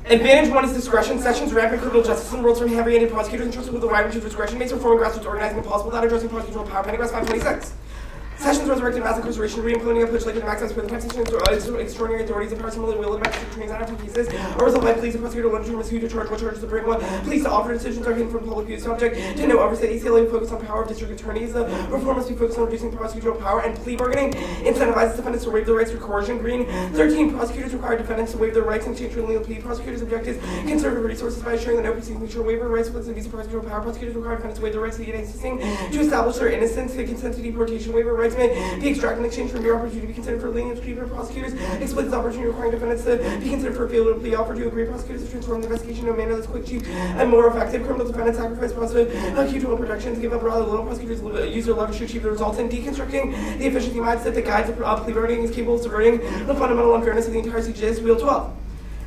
Advantage 1 is discretion. Sessions rampant criminal justice and worlds from heavy-handed prosecutors entrusted with a wide range of discretion makes reforming grassroots organizing impossible without addressing procedural power. Penny 526. Sessions resurrected mass incarceration, re-implementing a push like the maximum for the taxation of extraordinary authorities and power similarly wielded by district attorneys on different cases. Or result by police and prosecutor will determine who to charge, what charges to bring, what police to offer decisions are hidden from public view. Subject to no oversight. ACLA focus on power of district attorneys. The reform must be focused on reducing procedural power and plea bargaining. Incentivizes defendants to waive their rights through coercion. Green. 13 prosecutors require defendants to waive their rights in exchange for legal plea. Prosecutors' objectives conserve resources by ensuring that no proceedings ensure waiver of rights with abuse of procedural power. Prosecutors require defendants to waive their rights to to establish their innocence. The consent to deportation waiver rights may be extracted in exchange for mere opportunity to be considered for lenient plea for prosecutors. Explicit opportunity requiring defendants to be considered for a failure to plea offer to agree prosecutors to transform the investigation in a manner that's quick, cheap, and more effective. Criminal defendants sacrifice prosecutorial protections, give up rather little. Prosecutors use their leverage to achieve the results in deconstructing the efficiency mindset that guides plea bargaining is capable of subverting the fundamental unfairness of the entire CJS Wheel 12.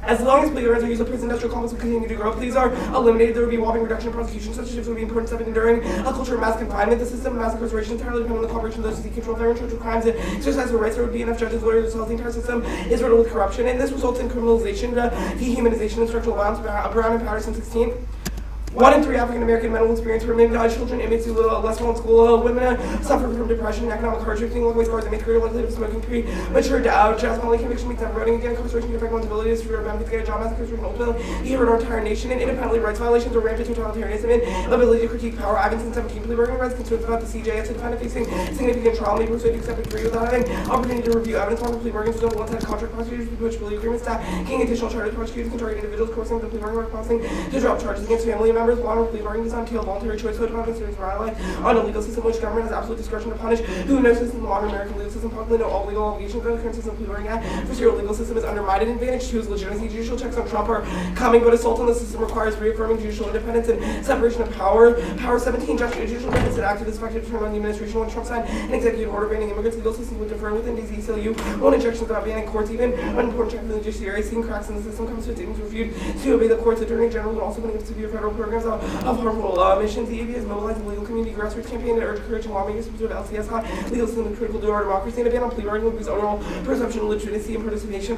As long as plea bargains are used, the prison industrial complex will continue to grow. Pleas are eliminated. There will be a whopping reduction in prosecution. Such shifts will be important step in enduring a culture of mass confinement. The system of mass incarceration entirely depends on the cooperation of those who seek control of their own crimes and exercise their rights. There would be enough judges, lawyers, as well as the entire system is riddled with corruption, and this results in criminalization, dehumanization, and structural violence. Brown and Patterson 16. 1 in 3 African-American men will experience women, children, inmates who live less well in school, women suffer from depression and economic hardship, thinking long scars that make greater likelihood of smoking premature death. Only conviction means that voting again, incarceration can affect one's abilities to benefits, get a job, mass incarceration, ultimately hurt our entire nation, and independently rights violations are rampant totalitarianism and ability to critique power. Ivanson 17 plea bargaining rights, concerns about the CJS, a defendant facing significant trial may persuade to accept a plea without having opportunity to review evidence on the plea bargains. Don't one-sided contract prosecutors which plea agreements that gain additional charges. Prosecutors can target individuals coercing the plea bargaining or causing to drop charges against family members. Bond plea bargaining is until voluntary choice code concerns rely on a legal system which government has absolute discretion to punish. Who knows this in the modern American legal system? Probably know all legal obligations of the current system. Plea bargaining act for serial legal system is undermined. Advantage 2 is legitimacy. Judicial checks on Trump are coming, but assault on the system requires reaffirming judicial independence and separation of power. Power 17 judicial deficit acted as effective to turn on the administration when Trump signed an executive order banning immigrants. Legal system would defer within the ACLU. One injections without banning courts, even an important check for the judiciary. Seeing cracks in the system comes to statements reviewed to obey the courts. Attorney General and also been severe federal programs of harmful missions. The ABA has mobilized the legal community grassroots campaign to urge encouraging lawmakers to observe LCS hot legal system is critical to our democracy, and a ban on plea bargaining will boost overall perception of legitimacy and participation.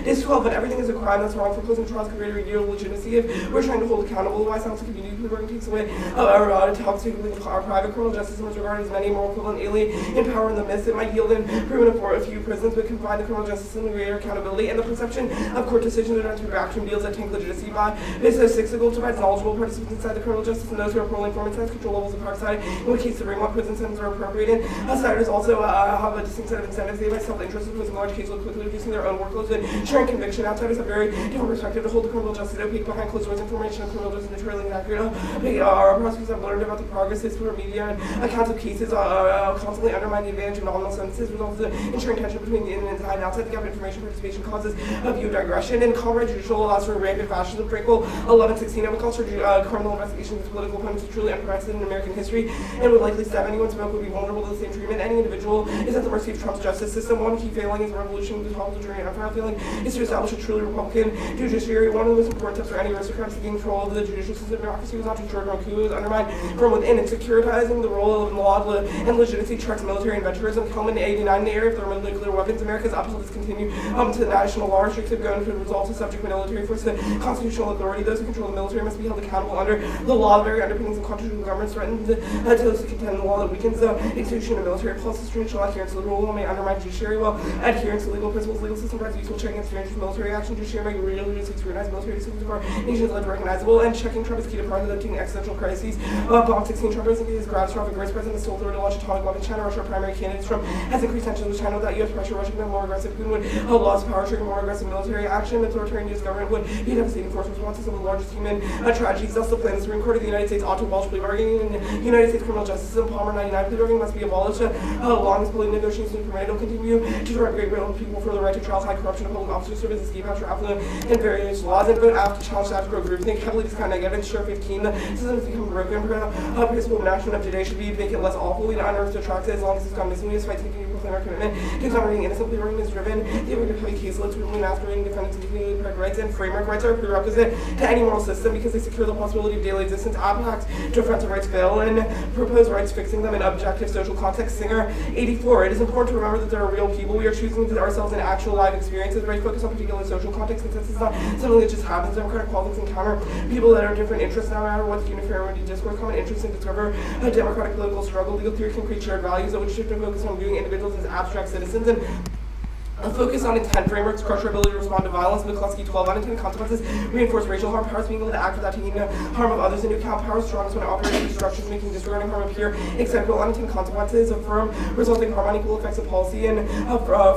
Is 12, but everything is a crime that's wrong for closing trials could create a legitimacy if we're trying to hold accountable. Why sounds like community plea bargaining takes away our top secret our private criminal justice system is regarded as many more equivalent alien in power in the midst. It might yield improvement for a few prisons, but confine the criminal justice system to greater accountability and the perception of court decisions that are through backroom deals that tank legitimacy by. This is 6 goal to provide knowledgeable participants inside the criminal justice and those who are poorly informed inside control levels of power side, in which case to bring what prison sentences are appropriate. And outsiders also have a distinct set of incentives. They by self-interest in large cases will quickly reducing their own workloads and ensuring conviction. Outsiders have a very different perspective to hold the criminal justice opaque behind closed doors. Information of criminal justice entirely inaccurate. Our prosecutors have learned about the progress through media and accounts of cases constantly undermine the advantage of nominal sentences, results in ensuring tension between the inside and outside. The gap of information participation causes a view of digression. And comrade judicial allows for rampant fascism. Frankel 1116 of calls for criminal investigations of political opponents is truly unprecedented in American history and would likely stab anyone smoke would be vulnerable to the same treatment. Any individual is at the mercy of Trump's justice system. One key failing is the revolution with the top of the jury and our failing is to establish a truly Republican judiciary. One of the most important steps for any aristocrats to gain control of the judicial system. Democracy was not just George coup, it was undermined from within and securitizing the role of law and legitimacy tracks military and venturism. Culminating in 89 in the area of thermonuclear weapons. America's opposites continue to the national law restrictive going to the results of subject military force to constitutional authority. Those who control the military must be held accountable under the law. The very underpinnings of constitutional government threaten to contend the law that weakens the institution of military plus the judicial adherence to the rule may undermine judiciary while adherence to legal principles. Legal system provides useful checking and strangers military action. Judiciary may regularly scrutinize military decisions of our nations led to recognizable and checking Trump is key to preventing existential crises. Bomb 16 Trump is his catastrophic vice president still authority to launch atomic weapons. China, Russia are primary candidates. Trump has increased tensions with China without U.S. pressure. Russia become more aggressive. Putin would hold lost power, trigger more aggressive military action. The authoritarian U.S. government would be a devastating force response to some of the largest human tragedies. Thus, the plan the Supreme Court of the United States ought to abolish plea bargaining in the United States criminal justice system. Palmer 99 plea bargaining must be abolished. Long as plea negotiations are permitted, will continue to direct great deal of people for the right to trials, high corruption of public officers, service, escape after affluent, and various laws. And vote after challenge staff to grow groupthink, heavily discounting evidence. Sure 15, the system has become broken. Principle of action of today should be make it less awful. We don't unearth to attract it as long as it's gone missing. We just fight taking proclaim our commitment to exonerating innocent. Plea bargaining is driven. The ability to heavy caseloads, really masquerading defendants and dignity, rights and framework rights are a prerequisite to any moral system because they secure the possibility possibility of daily existence, abstract defensive rights fail, and propose rights fixing them in objective social context. Singer 84. It is important to remember that there are real people. We are choosing ourselves in actual live experiences. Rights focus on particular social context, and since it's not something that just happens, democratic politics encounter people that are different interests, no matter what the uniformity discourse, common interests, and discover a democratic political struggle. Legal theory can create shared values that would shift and focus on viewing individuals as abstract citizens, and a focus on intent frameworks, crush our ability to respond to violence. McCluskey 12. Unintended consequences reinforce racial harm. Powers being able to act without taking the harm of others into account. Powers strongest when operating through structures making disregarding harm appear acceptable. Unintended consequences affirm resulting harm on equal effects of policy and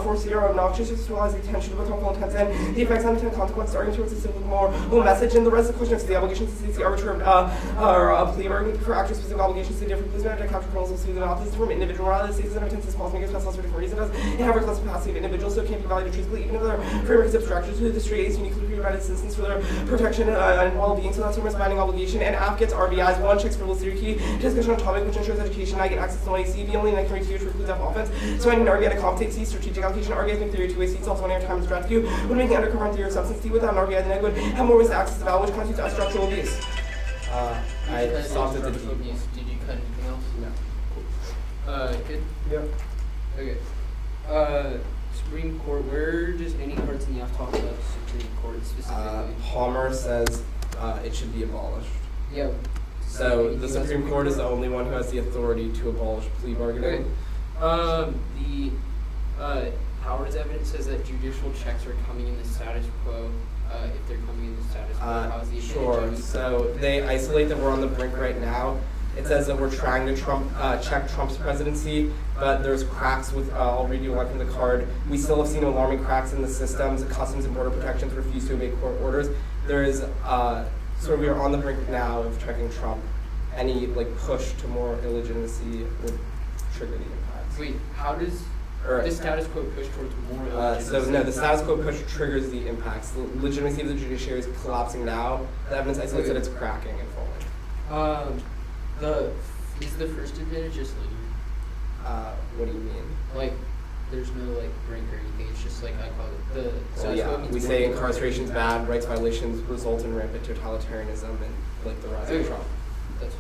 foresee or obnoxious, as well as the attention to both harmful intents and the effects on unintended consequences are towards a simple moral message. And the rest of the question is the obligations to the arbitrary plea bargaining for actual specific obligations to different police matter to capture criminals and sue them out. This is from individual morality. States that intents as policy makers pass laws for different reasons and have a class capacity of individuals, so it can't be valued truthfully, even if their framework is abstracted to the street is uniquely created by the citizens for their protection and well-being. So that's a binding obligation. And AF gets RBIs. 1 checks frivolous theory key. Discussion on topic which ensures education. I get access to my C. The only necessary to precludes F offense. So I need an RBI to compensate C. Strategic application. RBIs make theory 2-way seats. Also one air time strat Q. Would make an undercover on theory of substance D. Without an RBI, then I would have more ways to access the value, which constitutes a structural abuse. I stopped at the D. Did you cut anything else? No. Good? Yeah. Okay. Supreme Court, where does any parts in the F talk about Supreme Court specifically? Palmer says it should be abolished. Yeah. So the Supreme Court is the only one who has the authority to abolish plea bargaining. Okay. The Howard's evidence says that judicial checks are coming in the status quo. If they're coming in the status quo, how's the Sure. So they isolate that we're on the brink right now. It says that we're trying to check Trump's presidency, but there's cracks with, I'll read you one from the card. We still have seen alarming cracks in the systems. Customs and Border Protections refuse to obey court orders. There is, so we are on the brink now of checking Trump. Any push to more illegitimacy would trigger the impacts. Wait, how does the status quo push towards more illegitimacy? So no, the status quo push triggers the impacts. The legitimacy of the judiciary is collapsing now. The evidence isolates that it's cracking and falling. Is the first advantage just linear? What do you mean? There's no brink or anything. It's just I call it the. Well, yeah, we say incarceration's bad. Rights violations result in rampant totalitarianism and the rise of Trump. That's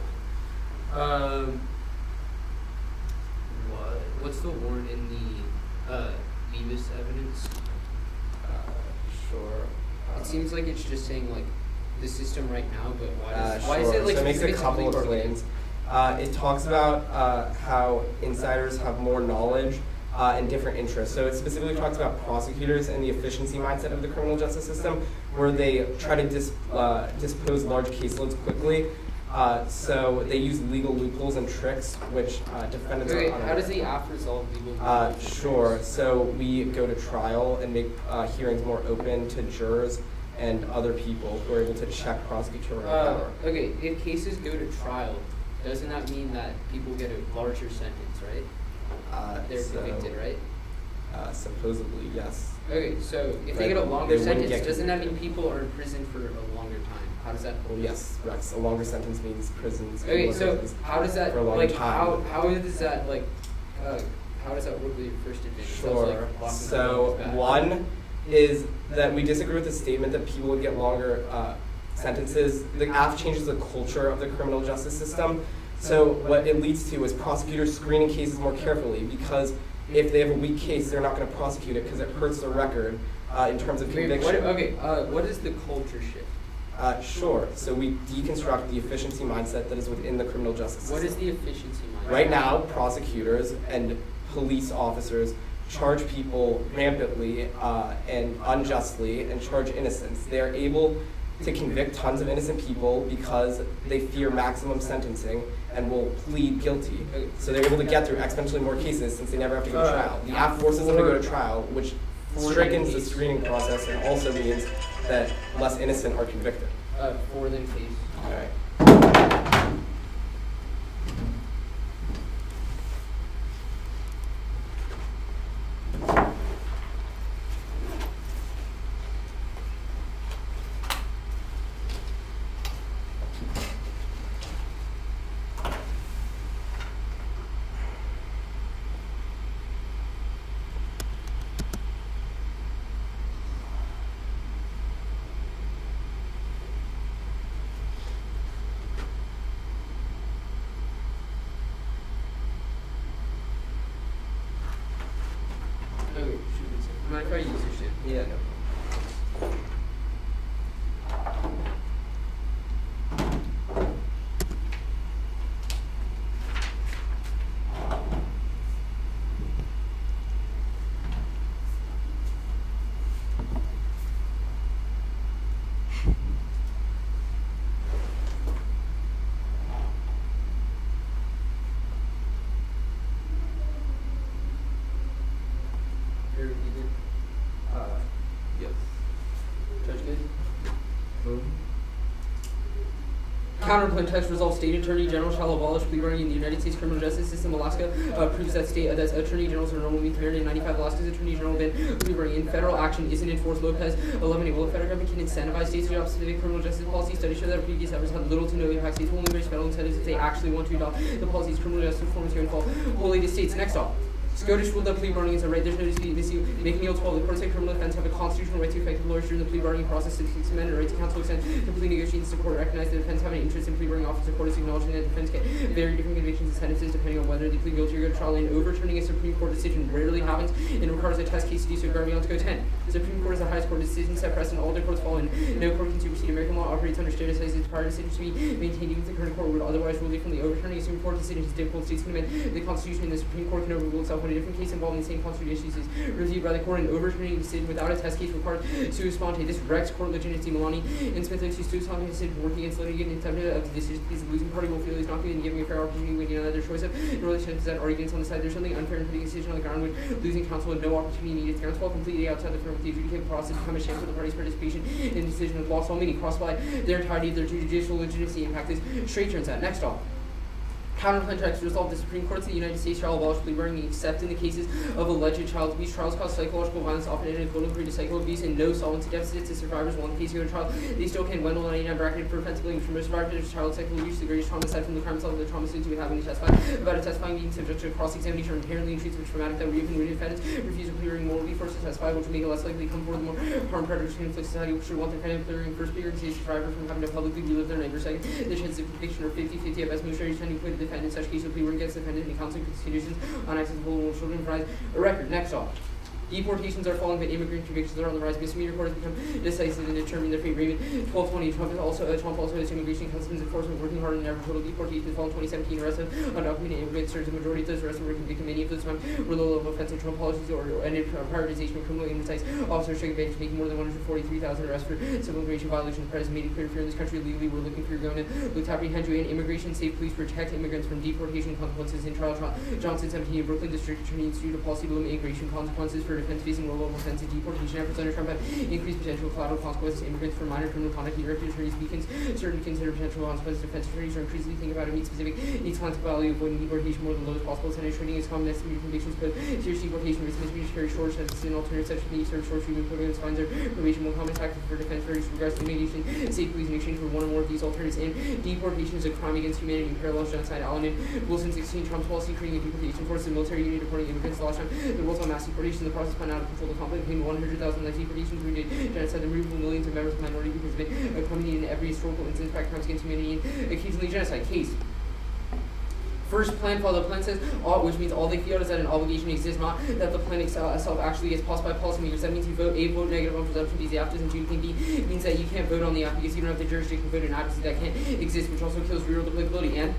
fine. What's the warrant in the Levis evidence? Sure. It seems like it's just saying the system right now, but why sure. is it so it makes a couple of claims. It talks about how insiders have more knowledge and different interests. So it specifically talks about prosecutors and the efficiency mindset of the criminal justice system, where they try to dispose large caseloads quickly. So they use legal loopholes and tricks, which defendants are unaware. How does the AF resolve legal loopholes? Sure. So we go to trial and make hearings more open to jurors and other people who are able to check prosecutorial power. Okay, if cases go to trial, doesn't that mean that people get a larger sentence, right? They're convicted, right? Supposedly, yes. Okay, so if they get a longer sentence, doesn't that mean people are in prison for a longer time? How does that? Well, yes, Rex. A longer sentence means prisons. Okay, so how does that for a long time. how does that how does that work with your first advantage? Sure. So one is that we disagree with the statement that people would get longer sentences. The AF changes the culture of the criminal justice system. So what it leads to is prosecutors screening cases more carefully, because if they have a weak case, they're not going to prosecute it because it hurts their record in terms of conviction. What is the culture shift? Sure. So we deconstruct the efficiency mindset that is within the criminal justice system. What is the efficiency mindset? Right now, prosecutors and police officers charge people rampantly and unjustly and charge innocents. They are able to convict tons of innocent people because they fear maximum sentencing and will plead guilty. So they're able to get through exponentially more cases since they never have to go to trial. The AF forces them to go to trial, which strengthens the screening process and also means that less innocent are convicted. For the case. All right. Counterpoint text resolves state attorney general shall abolish plea bargaining in the United States criminal justice system. Alaska proves that that attorney generals are normally married in 95. Alaska's attorney general ban plea bargaining in federal action isn't enforced. Lopez 11. Well, the federal government can incentivize states to adopt specific criminal justice policy. Studies show that previous efforts had little to no impact. States will only raise federal incentives if they actually want to adopt the policies. Criminal justice reform is here and fall wholly to states. Next off. Scottish ruled that plea bargaining is a right. There's no dispute. Making Meal 12, the courts say criminal defendants have a constitutional right to effective lawyers during the plea bargaining process. 16th Amendment right to counsel extend to plea negotiations. The court recognized the defense have an interest in plea bargaining. Officer court is acknowledging that defense get very different convictions and sentences depending on whether they plead guilty or go to trial. And overturning a Supreme Court decision rarely happens and requires a test case to do so. Regarding on to go 10. The Supreme Court is the highest court. Decision set precedent. All their courts fall in. No court can supersede. American law operates under stereotypes. Its prior decisions to be maintained even if the current court would otherwise rule differently. Overturning a Supreme Court decision is difficult. States can amend the Constitution and the Supreme Court can overrule itself when a different case involving the same constitutional issues is reviewed by the court. And overturning a decision without a test case requires sua sponte. This wrecks court legitimacy. Maloney and Smith to sua sponte decision working against litigant intent of the decision because the losing party will feel he's not being given a fair opportunity when another choice of relations that arguments on the side. There's something unfair in putting a decision on the ground when losing counsel and no opportunity needed. The grounds fall completely outside the firm with the adjudicative process become a sham for the party's participation in the decision of lost all meaning. Cross by their entirety of their judicial legitimacy. Impact is straight turns out. Next off. Counterpoint text resolved the Supreme Court of the United States shall abolish plea bargaining except in the cases of alleged child abuse. Trials cause psychological violence, often in equivalent to psychical abuse, and no solvency deficits to survivors. While in case you go to trial, they still can Wendell 99 bracketed for offensive belief. For most survivors of child sexual abuse, the greatest trauma aside from the crime itself, the trauma students would having to testify about a testifying being subject to a cross-examination are inherently and treats of traumatic that reopen when defendants refuse to plea bargaining morally forced to testify, which will make it less likely to come forward. The more harm predators can inflict society, which should want the defendant plea bargaining first plea bargaining to survivor from having to publicly relive their neighbor. Second, the chances of conviction are 50-50 at best. Most juries tend to acquit the defendant in such case of plea against the defendant in counseling conditions on access to vulnerable children provides a record. Next off. Deportations are falling, but immigrant convictions are on the rise. Misdemeanor court has become decisive in determining their fate. Raven 1220. Trump also has immigration customs enforcement working hard on every total deportation. Fall in 2017, arrests of undocumented immigrants surged. The majority of those arrested were convicted. Many of those were low-level offensive Trump policies or ended prioritization of criminal insights. Officers took advantage, making more than 143,000 arrests for civil immigration violations. The president made it clear if you're in this country illegally, we're looking for your going to look to apprehend you. And immigration safe police protect immigrants from deportation consequences. In trial, Johnson 17, Brooklyn District Attorney instituted a policy to limit immigration consequences for defense facing low-level offensive deportation efforts under Trump have increased potential collateral consequences. Immigrants for minor criminal conduct. The director attorneys weakens certain consider potential consequences. Defense attorneys are increasingly thinking about to meet specific needs concept value avoiding deportation more than lowest possible. Senate training is common misdemeanor convictions, but serious deportation risks misdemeanors carry short sentences. An alternative such as being served short treatment programs fines or probation will common tactic for defense attorneys regards to mitigation safe police in exchange for one or more of these alternatives. And deportation is a crime against humanity and parallels genocide. Allen and Wilson 16 Trump's policy creating a deportation force. The military unit deporting immigrants the last time the world's on mass deportation. The process spun out of control. The conflict between 100,000 life deportations wounded genocide, the removal of millions of members of minority groups has been accompanied in every historical instance, fact crimes against humanity, and occasionally genocide. Case. First plan, follow the plan says, which means all they feel is that an obligation exists, not that the plan itself actually gets passed by policymakers. That means you vote A, vote negative on presumption B. The app doesn't do anything. B means that you can't vote on the app because you don't have the jurisdiction to vote in apps that can't exist, which also kills real applicability. And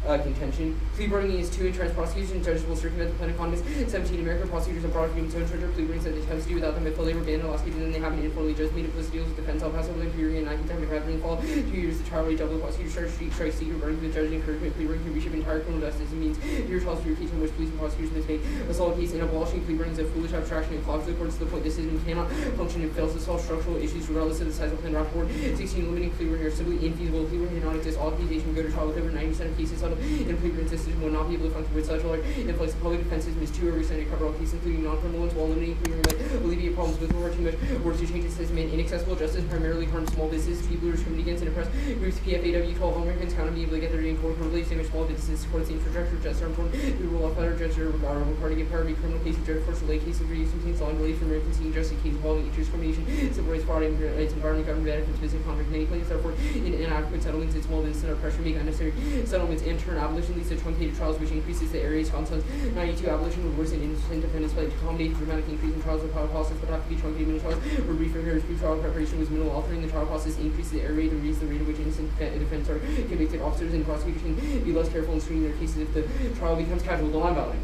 contention. Plea bargaining is too entrenched. Prosecution judges will circumvent the plan economists. 17 American prosecutors are prosecuting so entrenched plea bargaining that they attempts to do without them if they were banned in Alaska, and then they haven't informally just made implicit deals with defense. El Paso, Imperial, and 1975 during the fall. 2 years the trial rate double. The prosecutor charged street strikes secret bargaining with the judge and encouragement. Plea bargaining can reshape entire criminal justice. It means your trials for your case in which police and prosecution has made a solid case in abolishing plea bargaining is a foolish abstraction and clogs the courts to the point decision cannot function and fails to solve structural issues regardless of the size of the plan. Rapport 16 limiting plea bargaining are simply infeasible. Plea bargaining cannot exist. All accusation will go to trial with over 90% of cases settled in plea bargaining. Decision will not be able to function with such a influx of public defense system is too overextended to cover all cases, including non-criminal ones, while limiting plea bargaining might alleviate problems with more too much work to change the system. And inaccessible justice primarily harms small businesses, people who are discriminated against and oppressed groups. PFAW 12 Americans cannot be able to get their day in court for relief. Same small businesses support the infrastructure justice are important. The rule of federal judges are required to get power to be criminal cases, judge force delay cases for use of things long relief from American seeking justice cases involving discrimination, civil rights, fraud, immigrant rights, environment, government benefits, business conflict. Many plaintiffs therefore in inadequate settlements and small businesses are pressure to make unnecessary settlements. In turn, abolition leads to truncated trials, which increases the area's concerns. 92 abolition would worsen innocent defendants by accommodate dramatic increase in trials. The trial process would have to be truncated. Many trials were briefer. Here, pre-trial preparation was minimal. Altering the trial process increases the area to reduce the rate at which innocent defendants are convicted. Officers and prosecutors can be less careful in screening their cases if the trial becomes casual. The line balancing.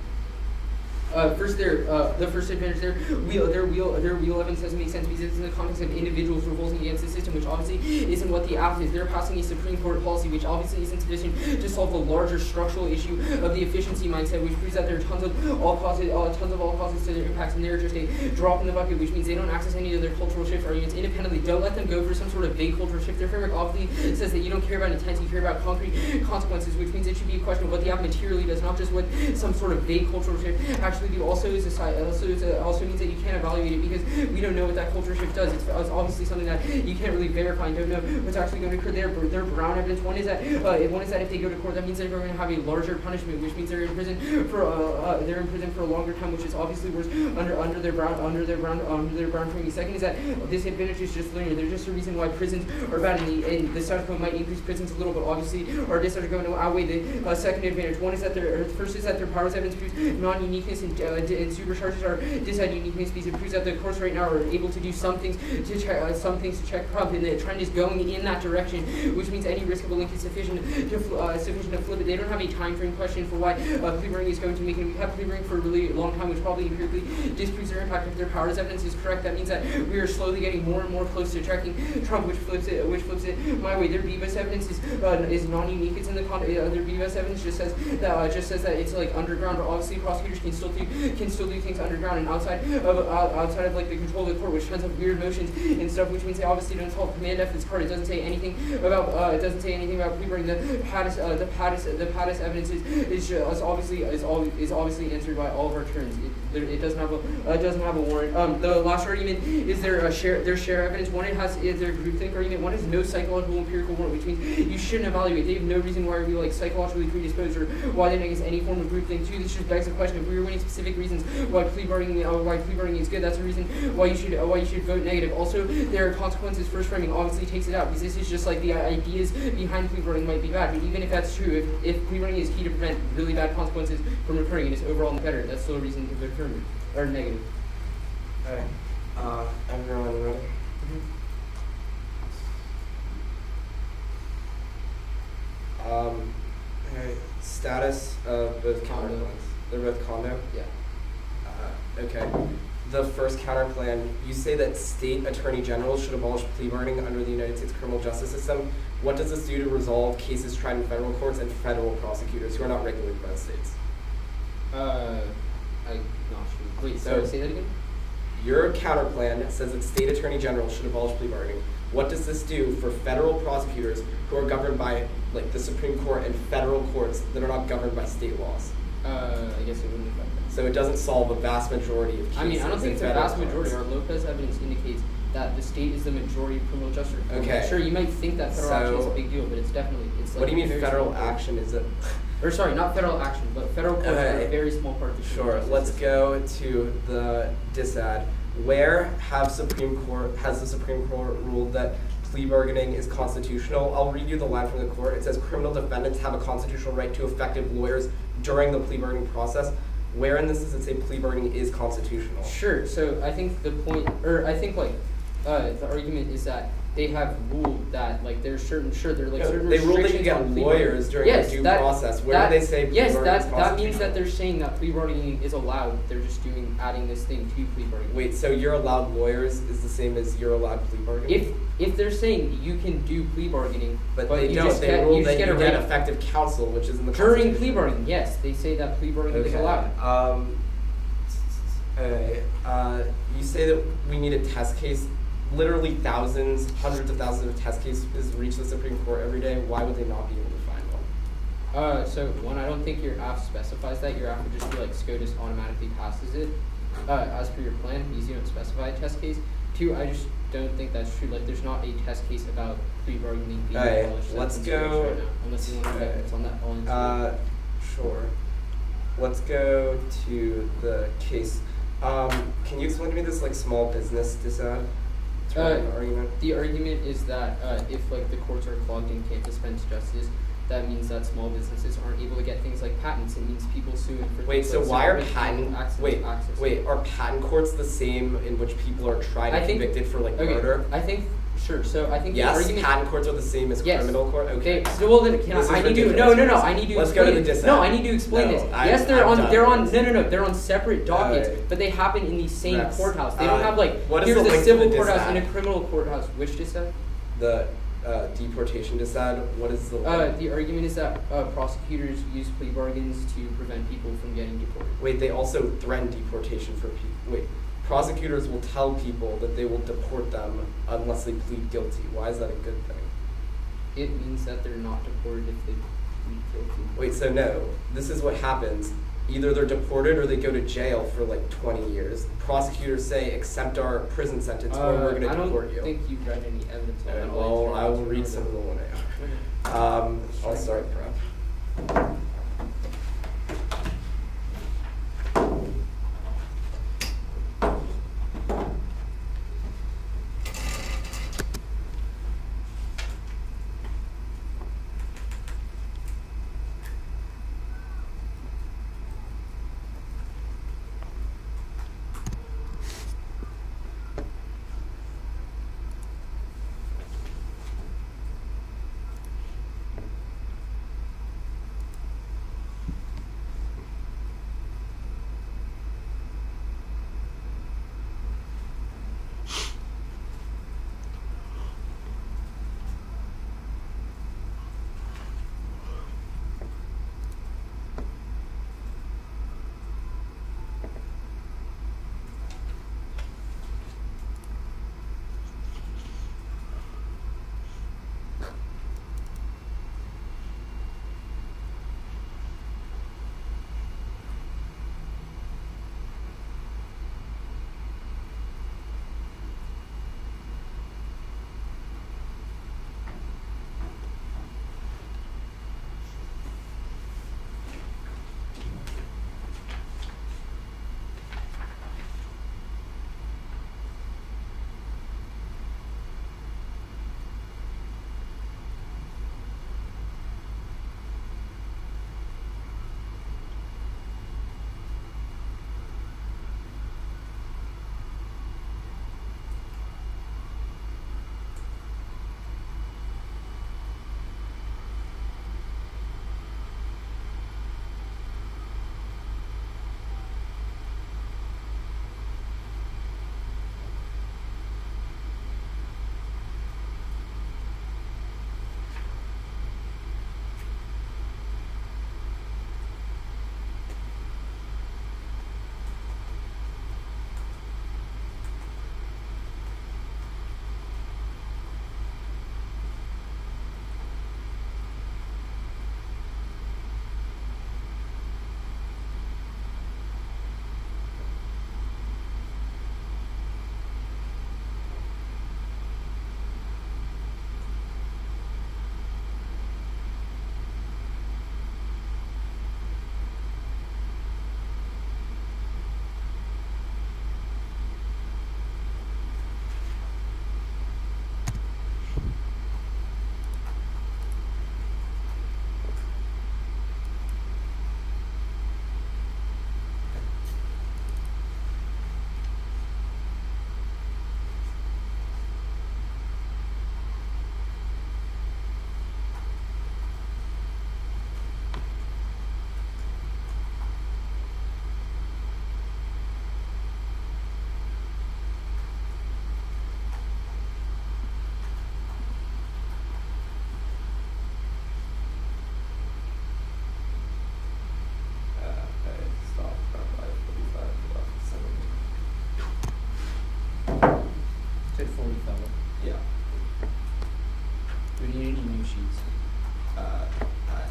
The first advantage their real evidence doesn't make sense because it's in the context of individuals revolting against the system, which obviously isn't what the act is. They're passing a Supreme Court policy, which obviously isn't sufficient to solve the larger structural issue of the efficiency mindset, which proves that there are tons of all causes to their impacts, and they're just a drop in the bucket, which means they don't access any of their cultural shift arguments independently. Don't let them go for some sort of vague cultural shift. Their framework obviously says that you don't care about intent, you care about concrete consequences, which means it should be a question of what the act materially does, not just what some sort of vague cultural shift actually do. Also means that you can't evaluate it because we don't know what that cultural shift does. It's obviously something that you can't really verify and don't know what's actually going to occur there. Their Brown evidence, one is that if they go to court, that means they're going to have a larger punishment, which means they're in prison for a longer time, which is obviously worse under their Brown framing. Second is that this advantage is just linear. There's just a reason why prisons are bad, and the status quo might increase prisons a little, but obviously our disadvantage are going to outweigh the second advantage. One is that their powers evidence proves non-uniqueness and supercharges our uniqueness because it proves that the courts right now are able to do some things to check Trump, and the trend is going in that direction, which means any risk of a link is sufficient to flip it. They don't have a time frame question for why plea bargaining is going to make it. We have plea bargaining for a really long time, which probably empirically disproves their impact. If their powers evidence is correct, that means that we are slowly getting more and more close to tracking Trump, which flips it my way. Their BBS evidence is non-unique. It's in the their BBS evidence just says that it's like underground, but obviously prosecutors can still do things underground and outside of like the control of the court, which tons of weird motions and stuff, which means they obviously don't solve command F this card. It doesn't say anything about plea bargaining. The PADIS evidence is obviously answered by all of our terms. It doesn't have a warrant. The last argument is their share evidence. One, is their groupthink argument. One has no psychological empirical warrant, which means you shouldn't evaluate. They have no reason why we like psychologically predisposed or why they against any form of groupthink. Two, this just begs the question: if we were winning specific reasons why plea bargaining is good, that's a reason why you should vote negative. Also, there are consequences. First framing obviously takes it out because this is just like the ideas behind plea bargaining might be bad, but even if that's true, if plea bargaining is key to prevent really bad consequences from occurring and it's overall better, that's still a reason to vote affirmative or negative. Alright. Everyone ready? Status of both counterplans. They're both condo? Yeah. Okay. The first counterplan, you say that state attorney generals should abolish plea bargaining under the United States criminal justice system. What does this do to resolve cases tried in federal courts and federal prosecutors who are not regulated by the states? I'm not sure. Wait, so say that again? Your counterplan says that state attorney generals should abolish plea bargaining. What does this do for federal prosecutors who are governed by like the Supreme Court and federal courts that are not governed by state laws? I guess it wouldn't affect that. So it doesn't solve a vast majority of cases. I mean, I don't think it's a vast majority. Courts. Our Lopez evidence indicates that the state is the majority of criminal justice. Okay. Sure, you might think that federal action is a big deal, but it's definitely like. What do you mean federal action is it? Or sorry, not federal action, but federal courts are a very small part of the criminal justice Let's system. go to the disad. Where has the Supreme Court ruled that plea bargaining is constitutional? I'll read you the line from the court. It says criminal defendants have a constitutional right to effective lawyers during the plea bargaining process. Where in this does it say plea bargaining is constitutional? Sure. So I think the point, or I think like the argument is that they have ruled that like there's certain certain they ruled that you restrictions get on plea lawyers during the due process. Where do they say plea bargaining is constitutional? That means that they're saying that plea bargaining is allowed. They're just adding this thing to plea bargaining. Wait, so you're allowed lawyers is the same as you're allowed plea bargaining? If they're saying you can do plea bargaining, but they don't. They ruled that you get effective counsel, which is in the during plea bargaining. Yes, they say that plea bargaining is allowed. You say that we need a test case. Literally thousands, hundreds of thousands of test cases reach the Supreme Court every day. Why would they not be able to find one? So one, I don't think your app specifies that. Your app would just be like SCOTUS automatically passes it as per your plan because you don't specify a test case. Two, I just don't think that's true. Like there's not a test case about plea bargaining being abolished. Let's go. Right now, unless you want to on that. Sure. Let's go to the case. Can you explain to me this like small business disad? Argument? The argument is that if like the courts are clogged and can't dispense justice, that means that small businesses aren't able to get things like patents. It means people suing for wait. things So like why are access. Wait. Are patent courts the same in which people are tried and convicted for like murder? I think Sure. So I think the Yes, argument. patent courts are the same as Yes. criminal court. Okay. So well then, This is I need to. ridiculous. No. I need to. Let's explain go to the this. dissent. No, I need to explain No, this. I'm- Yes, they're I'm on. done They're with on. this. No. They're on separate dockets, Alright. but they happen in the same Rex, courthouse. They don't have like what is here's the a link to civil the courthouse dissent? and a criminal courthouse. Which dissent? The deportation dissent. What is the? The argument is that prosecutors use plea bargains to prevent people from getting deported. Wait, they also threaten deportation for people. Wait, prosecutors will tell people that they will deport them unless they plead guilty. Why is that a good thing? It means that they're not deported if they plead guilty. Wait, so no, this is what happens. Either they're deported or they go to jail for like 20 years. Prosecutors say, accept our prison sentence or we're going to deport you. I don't think you've read any evidence on that. Well, I will read some of the one I have. I'll start prep.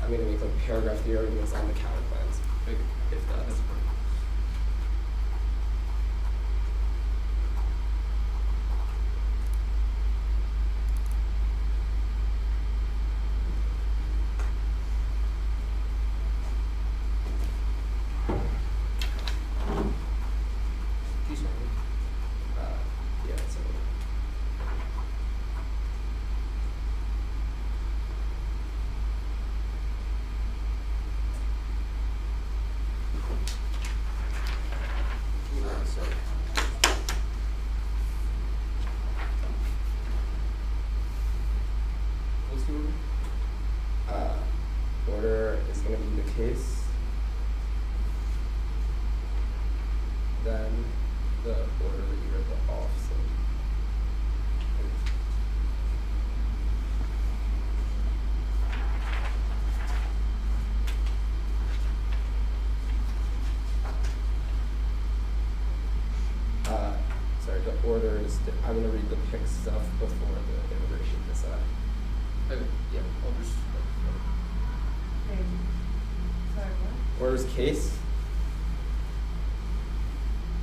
I'm going to make like paragraph 3 arguments on the counterclaims, if that's then the order that you read off. So. Sorry, the order is, I'm going to read the pick stuff before the deliberation decide. Okay, yeah, I'll just. Sorry, what? Orders case,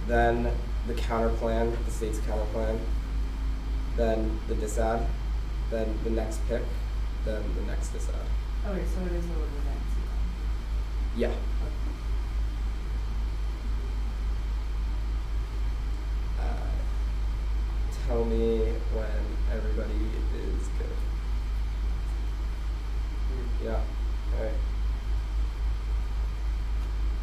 then the counterplan, the state's counterplan, then the disad, then the next pick, then the next disad. Okay, so it is a little bit next. Yeah. Tell me when everybody is good. Yeah. All right.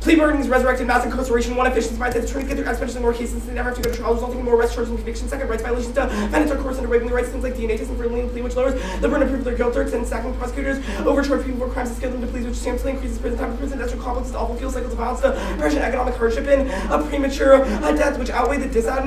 Plea bargaining is resurrected mass incarceration. One, efficiency mindset. Attorneys get their exponentially more cases since they never have to go to trial, resulting in more arrests, charges, and convictions. Second, rights violations to defendants are coerced into waiving the rights, things like DNA testing for a lenient plea, which lowers the burden of proof of their guilt. Third, and second, prosecutors overcharge people for crimes and scale them to pleas, which substantially increases prison time. Prison deaths are complex to awful field cycles of violence, depression, economic hardship, and premature death, which outweigh the disad.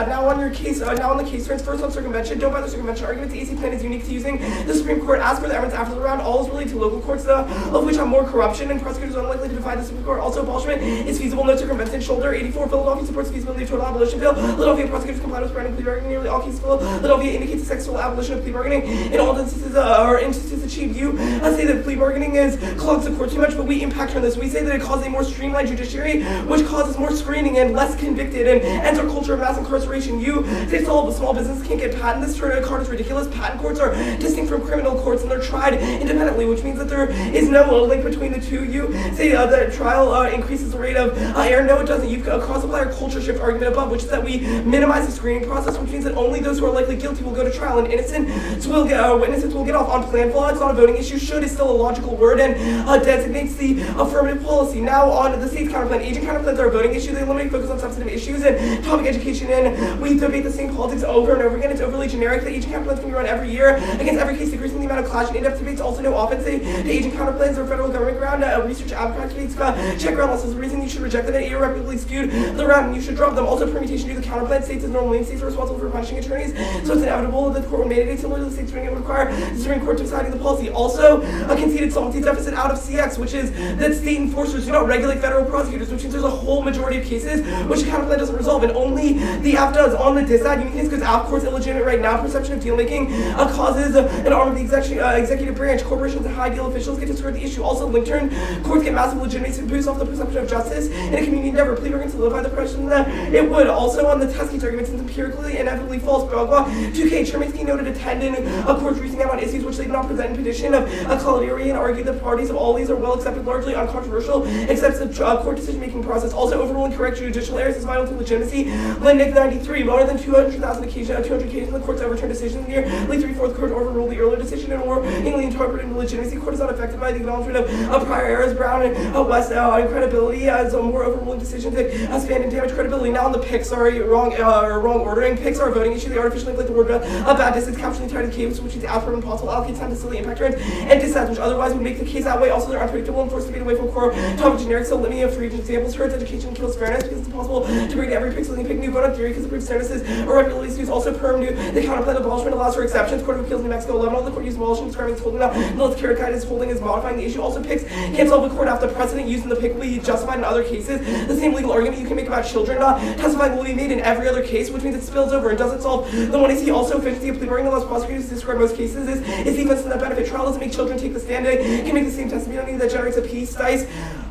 Now on your case, now on the case turns. First on circumvention. Don't buy the circumvention argument. The AC plan is unique to using the Supreme Court. As for the evidence after the round, all is related to local courts, of which have more corruption, and prosecutors are unlikely to defy the Supreme Court. Also, abolishment is feasible. No circumvention. Shoulder 84. Philadelphia supports the feasibility of total abolition bill. Philadelphia prosecutors complied with binding plea bargaining. Nearly all cases. Philadelphia indicates a sexual abolition of plea bargaining. In all instances, achieved. You say that plea bargaining clogs the court too much, but we impact on this. We say that it causes a more streamlined judiciary, which causes more screening and less convicted, and ends our culture of mass incarceration. You say small businesses can't get patent. This card is ridiculous. Patent courts are distinct from criminal courts, and they're tried independently, which means that there is no link between the two. You say that trial increases the rate of error. No, it doesn't. You've cross-applied our culture shift argument above, which is that we minimize the screening process, which means that only those who are likely guilty will go to trial, and witnesses will get off. On plan flaw, it's not a voting issue. Should is still a logical word and designates the affirmative policy. Now on the state's counterplan. Agent counterplans are a voting issue. They eliminate focus on substantive issues and topic education, and we debate the same politics over and over again. It's overly generic. The agent counterplans can be run every year against every case, decreasing the amount of clash and in-depth debates. Also, no offense. The agent counterplans are federal government ground. Research advocates check ground losses. The reason you should reject them and irreparably skewed the round, and you should drop them. Also, permutation due to the counterplan. States as normally states are responsible for punishing attorneys, so it's inevitable that the court will mandate similar to the state's doing it would require the Supreme Court deciding the policy. Also, a conceded solvency deficit out of CX, which is that state enforcers do not regulate federal prosecutors, which means there's a whole majority of cases which the counterplan doesn't resolve, and only the app does. On the disad, you think because app court's illegitimate right now, perception of deal making causes an arm of the executive branch. Corporations and high deal officials get to skirt the issue. Also, link turn courts get massive legitimacy to boost off the perception of justice in a community endeavor. Plea bargaining solidify the perception that it would. Also, on the test case argument, since empirically inevitably false. 2K Cherminsky noted attending courts reaching out on issues which they did not present in petition of Collieri, and argued that parties of all these are well accepted, largely uncontroversial, except the court decision-making process. Also, overruling correct judicial errors is vital to legitimacy. Lindick 93, more than 200 occasions the courts overturned decisions nearly 3/4 court overruled the earlier decision and were legally interpreted in legitimacy. Court is not affected by the acknowledgement of prior errors. Brown and West credibility as more overruling decisions that span and damage credibility. Now on the picks, wrong ordering. Picks are a voting issue. They artificially inflate the word bad distance, capturing the entire case, which is outcome impossible. Allocate time to silly impact turns and dissents, which otherwise would make the case that way. Also, they're unpredictable and forced to get away from core topic generic. So let me have 3 examples. Hurts education kills fairness because it's impossible to break every pixel and pick new vote on theory because it proves fairnesses or regularly used. Also, perm new. The counterplan abolishment allows for exceptions. Court of Appeals New Mexico 11. All the court used abolishment describing its holding. Now, North Carolina's holding is modifying the issue. Also, picks can't solve the court after precedent used in the pick will be justified in other cases. The same legal argument you can make about children testifying will be made in every other case, which means it spills over and doesn't solve the one issue. Also, efficiency of plea bargaining allows prosecutors to describe most cases is defense to that benefit. Trial doesn't make children take the stand. They can make the same testimony that generates a peace dice.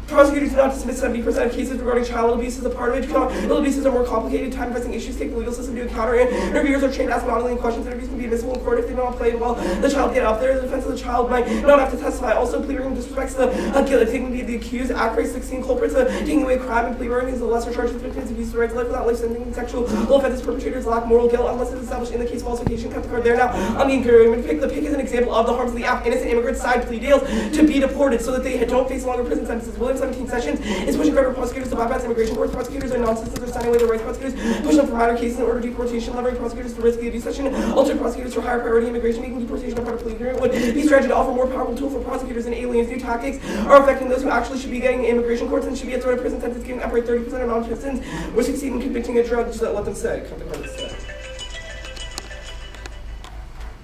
Prosecutors do not dismiss 70% of cases regarding child abuse as a part of it. Child abuses are more complicated, time-pressing issues take the legal system to encounter, and interviewers are trained to ask modeling questions. Interviews can be admissible in court if they do not play well. The child get up there. The defense of the child might not have to testify. Also, plea bargaining disrespects the dignity of the accused. Act rate 16 culprits taking away crime, and plea bargaining is the lesser charge of victims abuse the right to life without life sentencing. Sexual offenses perpetrators lack moral guilt unless it is established in the case falsification. Cut the card there. Now on the encouragement pick, the pick is an example of the harms of the app. Innocent immigrants side plea deals to be deported so that they don't face longer prison sentences. William 17 sessions is pushing federal prosecutors to bypass immigration courts. Prosecutors are non-citizens are signing away their rights. Prosecutors push them for minor cases in order deportation, levering prosecutors to risk the abuse section, alternate prosecutors for higher priority immigration, making deportation a part of plea agreement would be strategy to offer more powerful tool for prosecutors and aliens. New tactics are affecting those who actually should be getting immigration courts and should be at threat of prison sentence, giving upright 30% of non-citizens will succeed in convicting a drug. Just let them say. Come to court instead.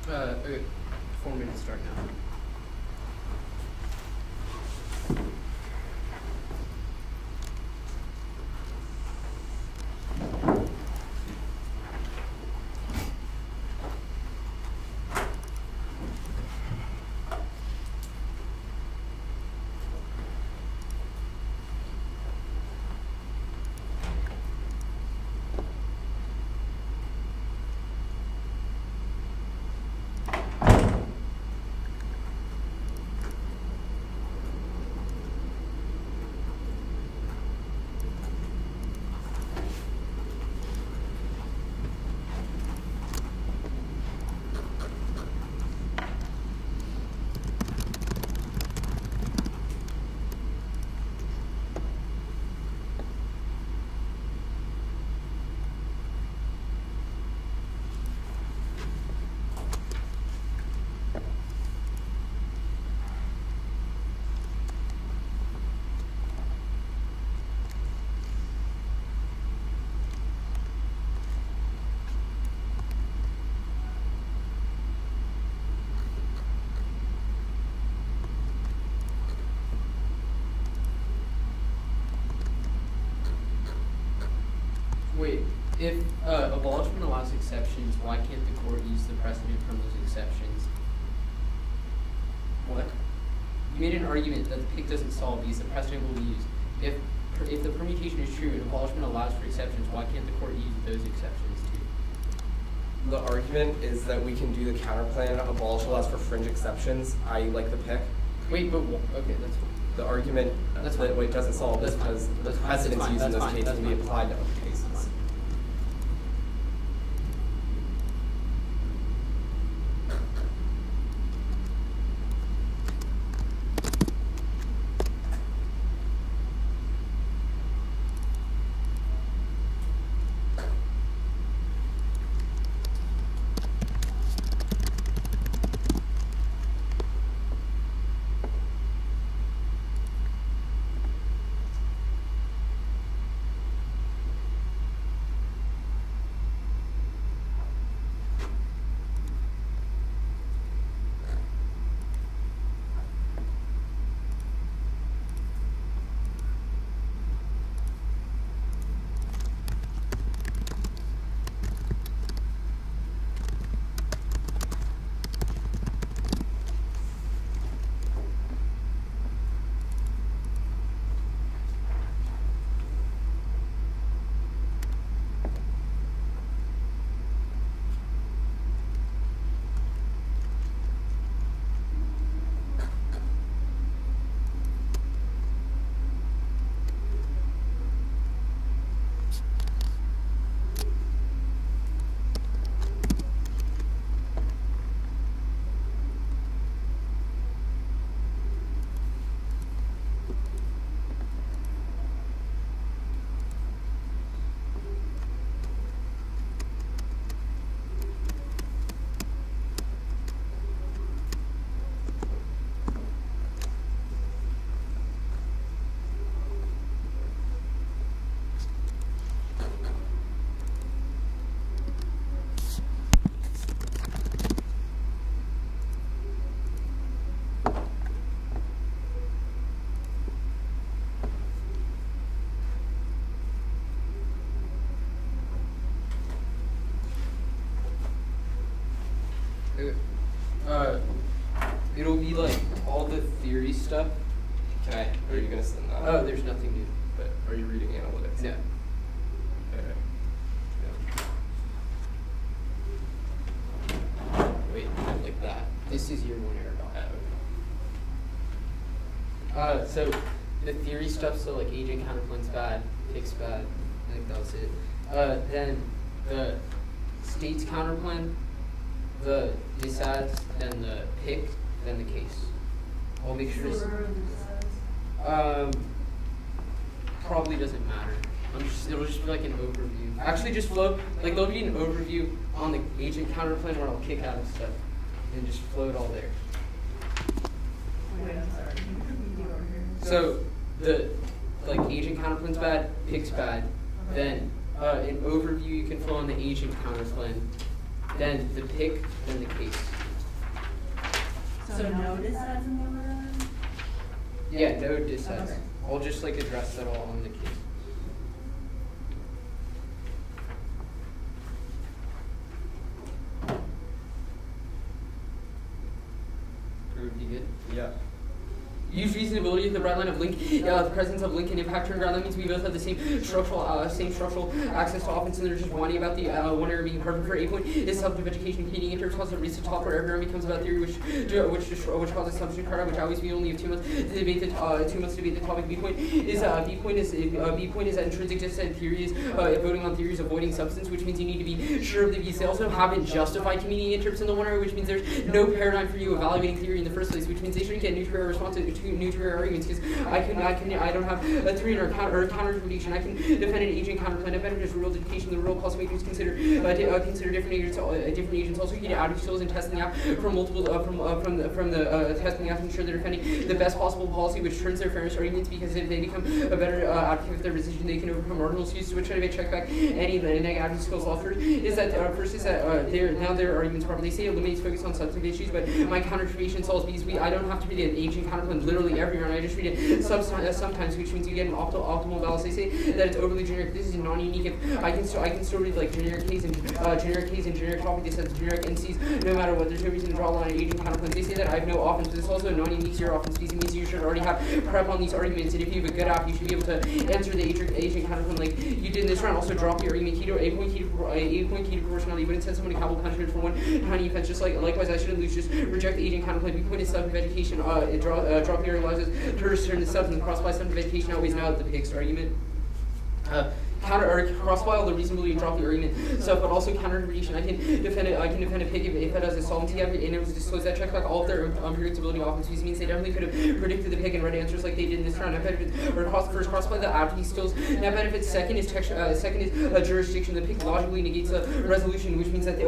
Okay. 4 minutes start now. Wait, if abolishment allows exceptions, why can't the court use the precedent from those exceptions? What? You made an argument that the PIC doesn't solve because the precedent will be used. If the permutation is true and abolishment allows for exceptions, why can't the court use those exceptions too? The argument is that we can do the counterplan, abolish allows for fringe exceptions, i.e. like the PIC. Wait, but okay, that's fine. The argument That's that fine. it doesn't solve this because the That's fine. precedents That's used in fine. those cases That's can be fine. applied to other cases. It'll be like all the theory stuff. Okay. Are you gonna send that? Oh, there's nothing new. But are you reading analytics? No. Okay. Wait, not like that. This is year 1 error Yeah. doc. So the theory stuff, so like agent counterpoint's bad, PIC's bad. I think that was it. Then the state's counterplan, the disads, then the PIC, then the case. I'll make sure. probably doesn't matter. It'll just be like an overview. Actually, just flow, like there'll be an overview on the agent counterplan where I'll kick out of stuff and just flow it all there. Wait, I'm sorry. Can you repeat over here? So the like agent counterplan's bad, PIC's bad. Then an overview you can flow on the agent counterplan. Then the PIC, then the case. So no dissents in the order? Yeah, no dissents. Okay. I'll just like address that all on the case. Pretty good. Yeah. Use reasonability of the bright line of link, the presence of link and impact turn ground. That means we both have the same structural access to offense, and they're just whining about the one area being perfect for 8 point is self-education, competing intercourse that reads to talk where everyone becomes about theory, which causes assumption card, which always we only have 2 months to debate the topic. B point is that intrinsic dissent theory is voting on theories avoiding substance, which means you need to be sure of the views. They also haven't justified competing interps in the one area, which means there's no paradigm for you evaluating theory in the first place, which means they shouldn't get neutral responses to neutral arguments because I don't have a theory or counter interpretation. I can defend an agent counterplan. Defend just rule education. The rule plus makers consider different agents. Also, you need attitude skills and testing out from multiple from the testing out to ensure they're defending the best possible policy, which turns their fairness arguments. Because if they become a better advocate of their position, they can overcome marginal issues. So, which I check back any negative attitude skills offered is that their arguments properly. They say it eliminates focus on substantive issues, but my counter interpretation solves these. I don't have to read an agent counterplan literally everywhere, and I just read it sometimes, which means you get an optimal balance. They say that it's overly generic. This is non-unique. If I can still read like generic case and generic topic. They said generic NCs, no matter what. There's no reason to draw a line on agent counterplans. They say that I have no offense, but it's also a non-unique to your offense. It means you should already have prep on these arguments, and if you have a good app, you should be able to answer the agent counterplan like you did in this round. Also drop your argument key to 8-point key to proportionality. You wouldn't send someone to capital punishment for one tiny offense. Just likewise, I shouldn't lose. Just reject the agent counterplan. B point is substantive education. Drop your realizes to turn the substance cross by substantive education. Always now the PIC's argument. Cross-file all the reasonably and drop the argument stuff, but also counter-interpretation. I can defend a PIC if it has a solvency and it was disclosed. That checks back all of their predictability offenses. Means they definitely could have predicted the PIC and read answers like they did in this round. First cross-file the advocacy skills. Now benefits. Second is jurisdiction. The PIC logically negates a resolution, which means that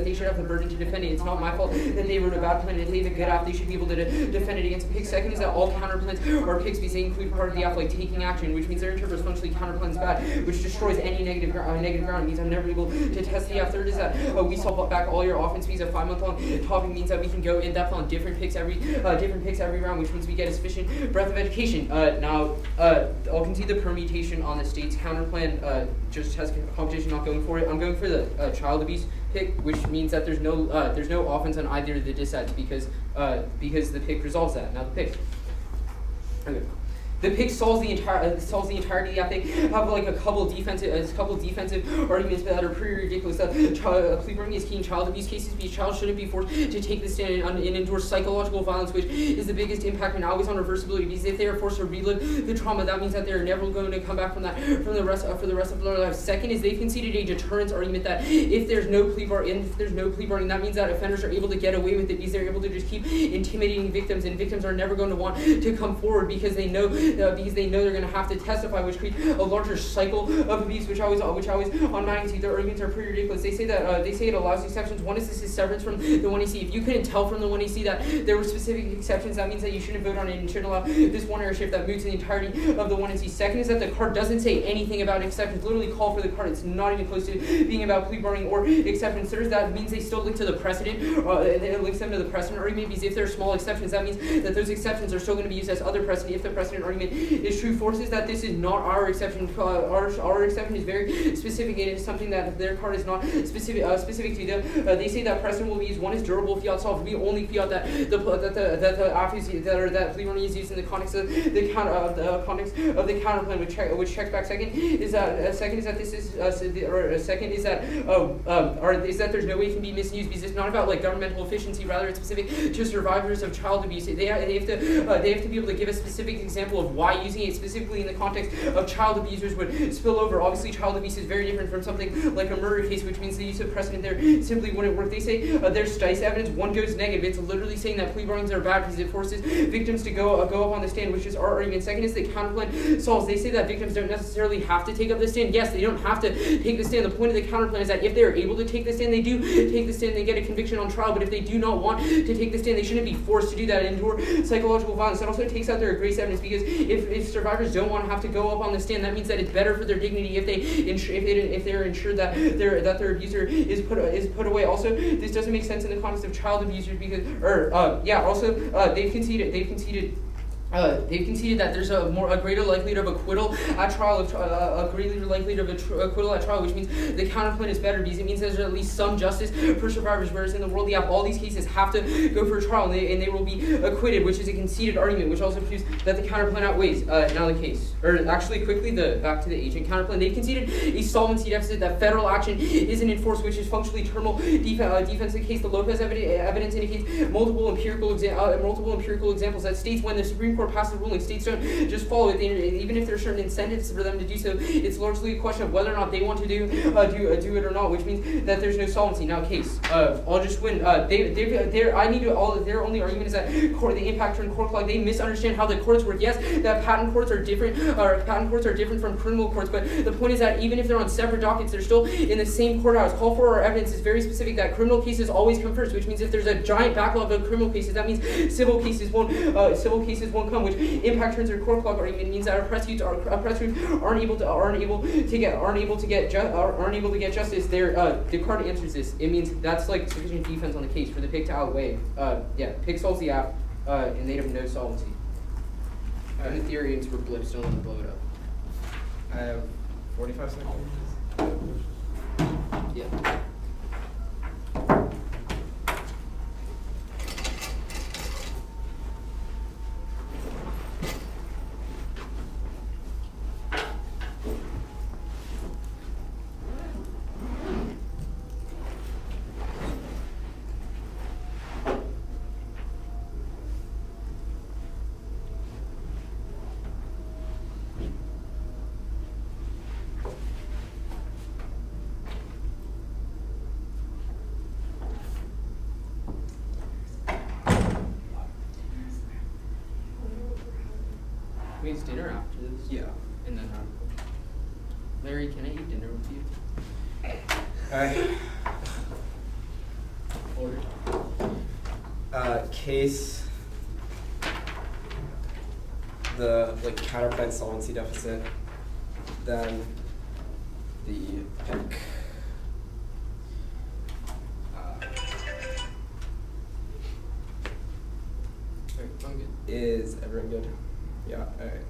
they should have the burden to defend it. It's not my fault that they wrote a bad plan. If they have a good app, they should be able to defend it against a PIC. Second is that all counterplans are PICs because they include part of the app like taking action, which means their interpreters functionally counterplans bad, which destroys any negative ground. It means I'm never able to test the app. Third is that we solve back all your offense fees. A 5-month-long topic means that we can go in depth on different picks every round, which means we get a sufficient breadth of education. Now, I'll concede the permutation on the state's counterplan. Just has competition not going for it. I'm going for the child abuse pick, which means that there's no offense on either of the dissets because the pick resolves that. Now the pick. Okay. The PIC solves the entirety of the app. They have like a couple defensive arguments that are pretty ridiculous. That plea bargaining is key in child abuse cases because child shouldn't be forced to take the stand and endure psychological violence, which is the biggest impact and always on reversibility. Because if they are forced to relive the trauma, that means that they're never going to come back from that for the rest of their lives. Second is they've conceded a deterrence argument that if there's no plea bargaining, that means that offenders are able to get away with it because they're able to just keep intimidating victims, and victims are never going to want to come forward because they know they're going to have to testify, which creates a larger cycle of abuse, which always on magnitude. Their arguments are pretty ridiculous. They say it allows exceptions. One is this is severance from the 1AC. If you couldn't tell from the 1AC that there were specific exceptions, that means that you shouldn't vote on it and shouldn't allow this one area shift that moots the entirety of the 1AC. Second is that the card doesn't say anything about exceptions. Literally call for the card. It's not even close to being about plea bargaining or exceptions. Third, that means they still link to the precedent. It links them to the precedent argument because if there are small exceptions, that means that those exceptions are still going to be used as other precedent if the precedent argument is true. Fourth is that this is not our exception. Our exception is very specific. It is something that their card is not specific to them. They say that precedent will be used. One is durable fiat solved. We only fiat that that plea bargaining is used in the context of the counterplan, which checks back. Second is that there's no way it can be misused because it's not about like governmental efficiency. Rather, it's specific to survivors of child abuse. They have to be able to give a specific example of of why using it specifically in the context of child abusers would spill over. Obviously, child abuse is very different from something like a murder case, which means the use of precedent there simply wouldn't work. They say there's dice evidence, one goes negative. It's literally saying that plea bargains are bad because it forces victims to go up on the stand, which is our argument. Second is the counterplan solves. They say that victims don't necessarily have to take up the stand. Yes, they don't have to take the stand. The point of the counterplan is that if they're able to take the stand, they do take the stand, they get a conviction on trial. But if they do not want to take the stand, they shouldn't be forced to do that and endure psychological violence. That also takes out their grace evidence, because if survivors don't want to have to go up on the stand, that means that it's better for their dignity if they're ensured that their abuser is put away. Also, this doesn't make sense in the context of child abusers because they've conceded that there's a greater likelihood of acquittal at trial, which means the counterplan is better because it means there's at least some justice for survivors, whereas in the world, all these cases have to go for a trial and they will be acquitted, which is a conceded argument, which also proves that the counterplan outweighs now the case. Or actually, quickly, back to the agent counterplan. They've conceded a solvency deficit, that federal action isn't enforced, which is functionally terminal defense in the case. The Lopez evidence indicates multiple empirical examples that states when the Supreme Court passes a ruling, states don't just follow it. Even if there are certain incentives for them to do so, it's largely a question of whether or not they want to do it or not, which means that there's no solvency. Now, case, I'll just win. Their only argument is that the impact turn court clock. They misunderstand how the courts work. Yes, that patent courts are different from criminal courts, but the point is that even if they're on separate dockets, they're still in the same courthouse. Call for our evidence is very specific that criminal cases always come first, which means if there's a giant backlog of criminal cases, that means civil cases won't come, which impact turns or court clock argument means that oppressed youths aren't able to get justice. Descartes answers this. It means that's like sufficient defense on the case for the PIC to outweigh. PIC solves the app, and they have no solvency. And the theory into blips don't want to blow it up. I have 45 seconds. Yeah. It's dinner after this? Yeah. And then Larry, can I eat dinner with you? Alright. Order. Case, the counterplan solvency deficit, then the PIC. I'm good. Is everyone good? Yeah, alright.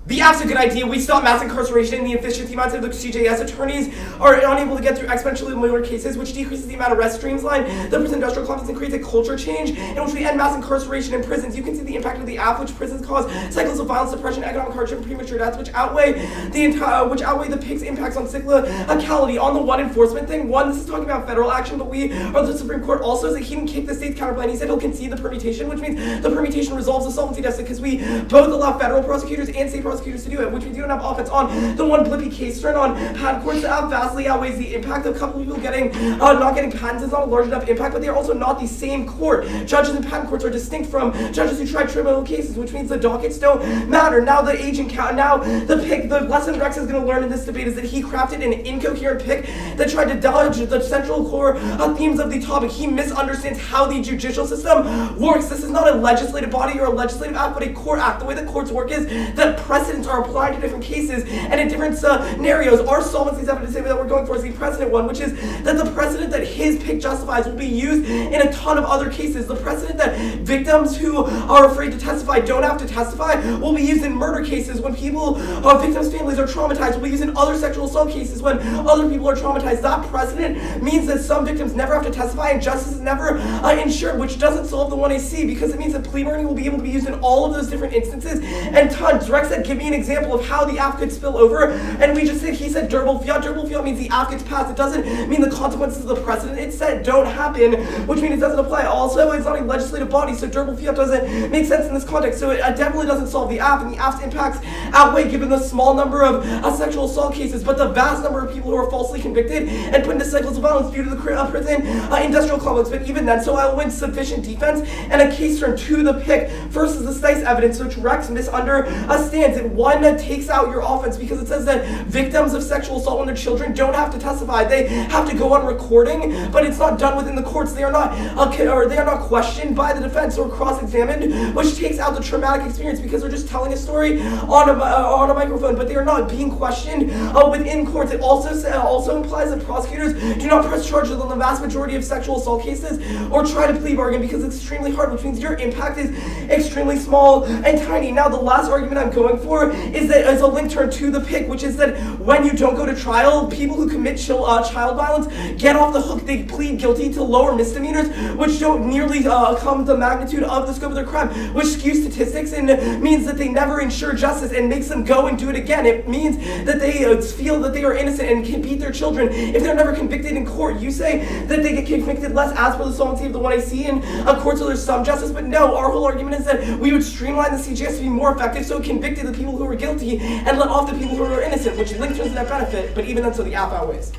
The app's a good idea. We stop mass incarceration and the efficiency mindset of the CJS attorneys are unable to get through exponentially more cases, which decreases the amount of arrest streamline, the prison industrial complex, and creates a culture change in which we end mass incarceration in prisons. You can see the impact of the app, which prisons cause cycles of violence, depression, economic hardship, and premature deaths, which outweigh the PIC's impacts on cyclicality. On the one enforcement thing, this is talking about federal action, but the Supreme Court also says that he didn't kick the state's counterplan. He said he'll concede the permutation, which means the permutation resolves the solvency deficit because we both allow federal prosecutors and state prosecutors to do it, which means you don't have offense on the one blippy case turn on patent courts. The app vastly outweighs the impact of a couple people not getting patents. It's not a large enough impact, but they're also not the same court. Judges in patent courts are distinct from judges who try criminal cases, which means the dockets don't matter. Now the agent count, now the PIC, the lesson Rex is going to learn in this debate is that he crafted an incoherent PIC that tried to dodge the central core themes of the topic. He misunderstands how the judicial system works. This is not a legislative body or a legislative act, but a court act. The way the courts work is that precedents are applied to different cases and in different scenarios. Our solvency evidence that we're going for is the precedent one, which is that the precedent that his PIC justifies will be used in a ton of other cases. The precedent that victims who are afraid to testify don't have to testify will be used in murder cases. When victims' families are traumatized, will be used in other sexual assault cases when other people are traumatized. That precedent means that some victims never have to testify and justice is never ensured, which doesn't solve the 1AC because it means that plea bargaining will be able to be used in all of those different instances and tons. Rex said give me an example of how the act could spill over, and we just said, he said durable fiat. Durable fiat means the act gets passed. It doesn't mean the consequences of the precedent it said don't happen, which means it doesn't apply. Also, it's not a legislative body, so durable fiat doesn't make sense in this context. So it definitely doesn't solve the act, and the act's impacts outweigh given the small number of sexual assault cases, but the vast number of people who are falsely convicted and put into cycles of violence due to the prison industrial complex. But even then, so I will win sufficient defense and a case turn to the pick versus the Stice evidence, which Rex misunderstands. It one takes out your offense because it says that victims of sexual assault when they're children don't have to testify. They have to go on recording, but it's not done within the courts. They are not questioned by the defense or cross-examined, which takes out the traumatic experience because they're just telling a story on a microphone, but they are not being questioned within courts. It also implies that prosecutors do not press charges on the vast majority of sexual assault cases or try to plea bargain because it's extremely hard, which means your impact is extremely small and tiny. Now, the last argument I'm going for is that as a link turn to the pick, which is that when you don't go to trial, people who commit child violence get off the hook. They plead guilty to lower misdemeanors, which don't nearly come to the magnitude of the scope of their crime, which skews statistics and means that they never ensure justice and makes them go and do it again. It means that they feel that they are innocent and can beat their children if they're never convicted in court. You say that they get convicted less as per the solvency of the one I see in courts, so there's some justice, but no, our whole argument is that we would streamline the CJS to be more effective, so it convicted the people who were guilty and let off the people who were innocent, which links to that benefit, but even then, so the app outweighs.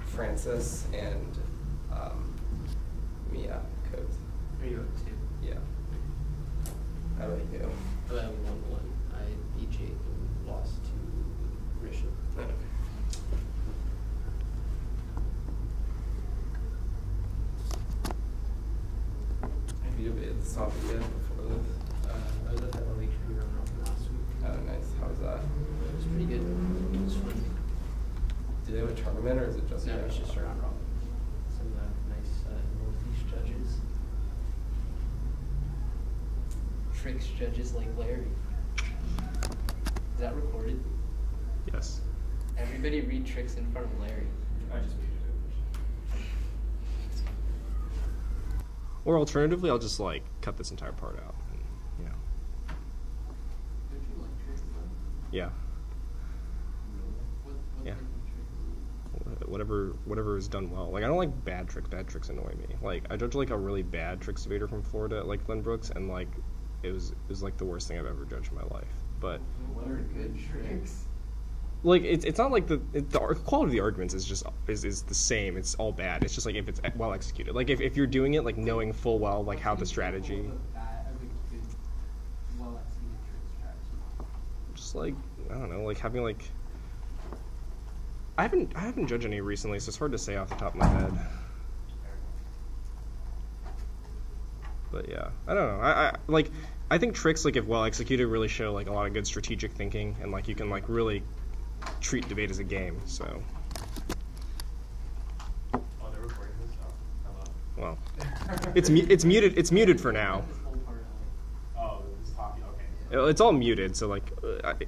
Francis and Mia Coates. Are you up too? Yeah. How about you? I 1-1. I beat Jake and lost to Risha. Okay. Have you debated this topic yet before this? I was at that LA training round last week. Oh, nice. How was that? It was pretty good. It was fun. Do they have a tournament or is it just? No, it's just a round robin. Some nice Northeast judges. Tricks judges like Larry. Is that recorded? Yes. Everybody read tricks in front of Larry. I just muted it. Or alternatively, I'll just like cut this entire part out. And, Don't you like tricks though? yeah. whatever is done well. Like I don't like bad tricks. Bad tricks annoy me. Like I judged like a really bad tricks debater from Florida, like Glenn Brooks, and like it was like the worst thing I've ever judged in my life. But What are good tricks? like it's not like the quality of the arguments is just is the same. It's all bad. It's just like if it's well executed. Like if you're doing it like knowing full well like how the strategy. Just like I don't know, like having like I haven't judged any recently, so it's hard to say off the top of my head. But yeah, I don't know. I think tricks like if well executed really show like a lot of good strategic thinking, and like you can like really treat debate as a game. So. Oh, they're recording this. Oh, hello. Well, it's muted. It's muted for now. Oh, it's talking. Okay. It's all muted, so like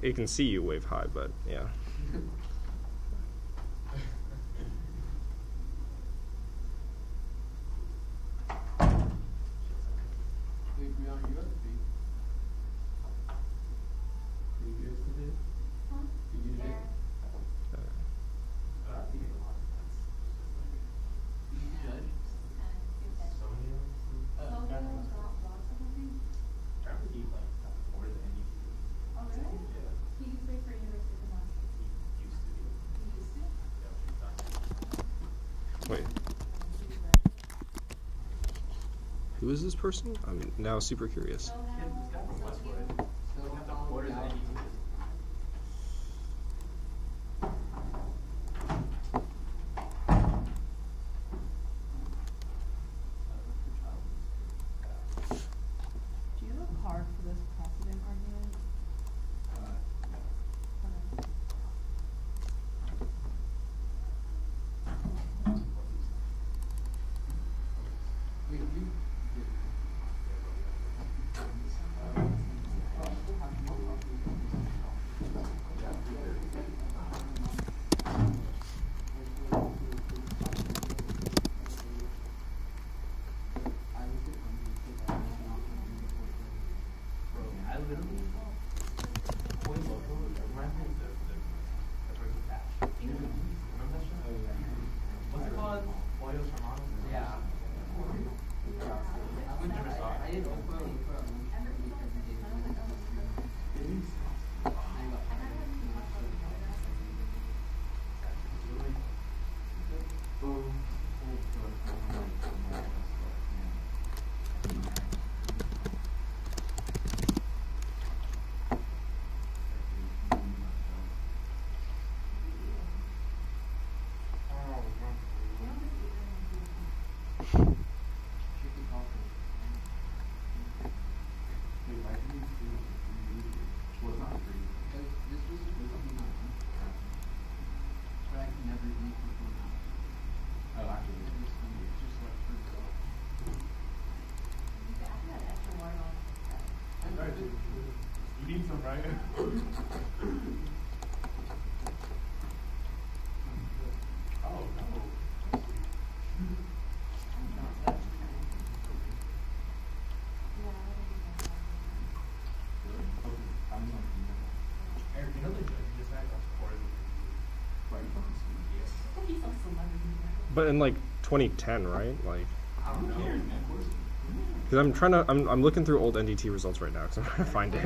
it can see you wave high, but yeah. Wait. Who is this person? I'm now super curious. Do you have a card for this precedent argument? You need some, right? Oh, no. Eric, you know the judge just had us recorded. But in like 2010, right? Like. I don't know. Because I'm looking through old NDT results right now because I'm trying to find it. I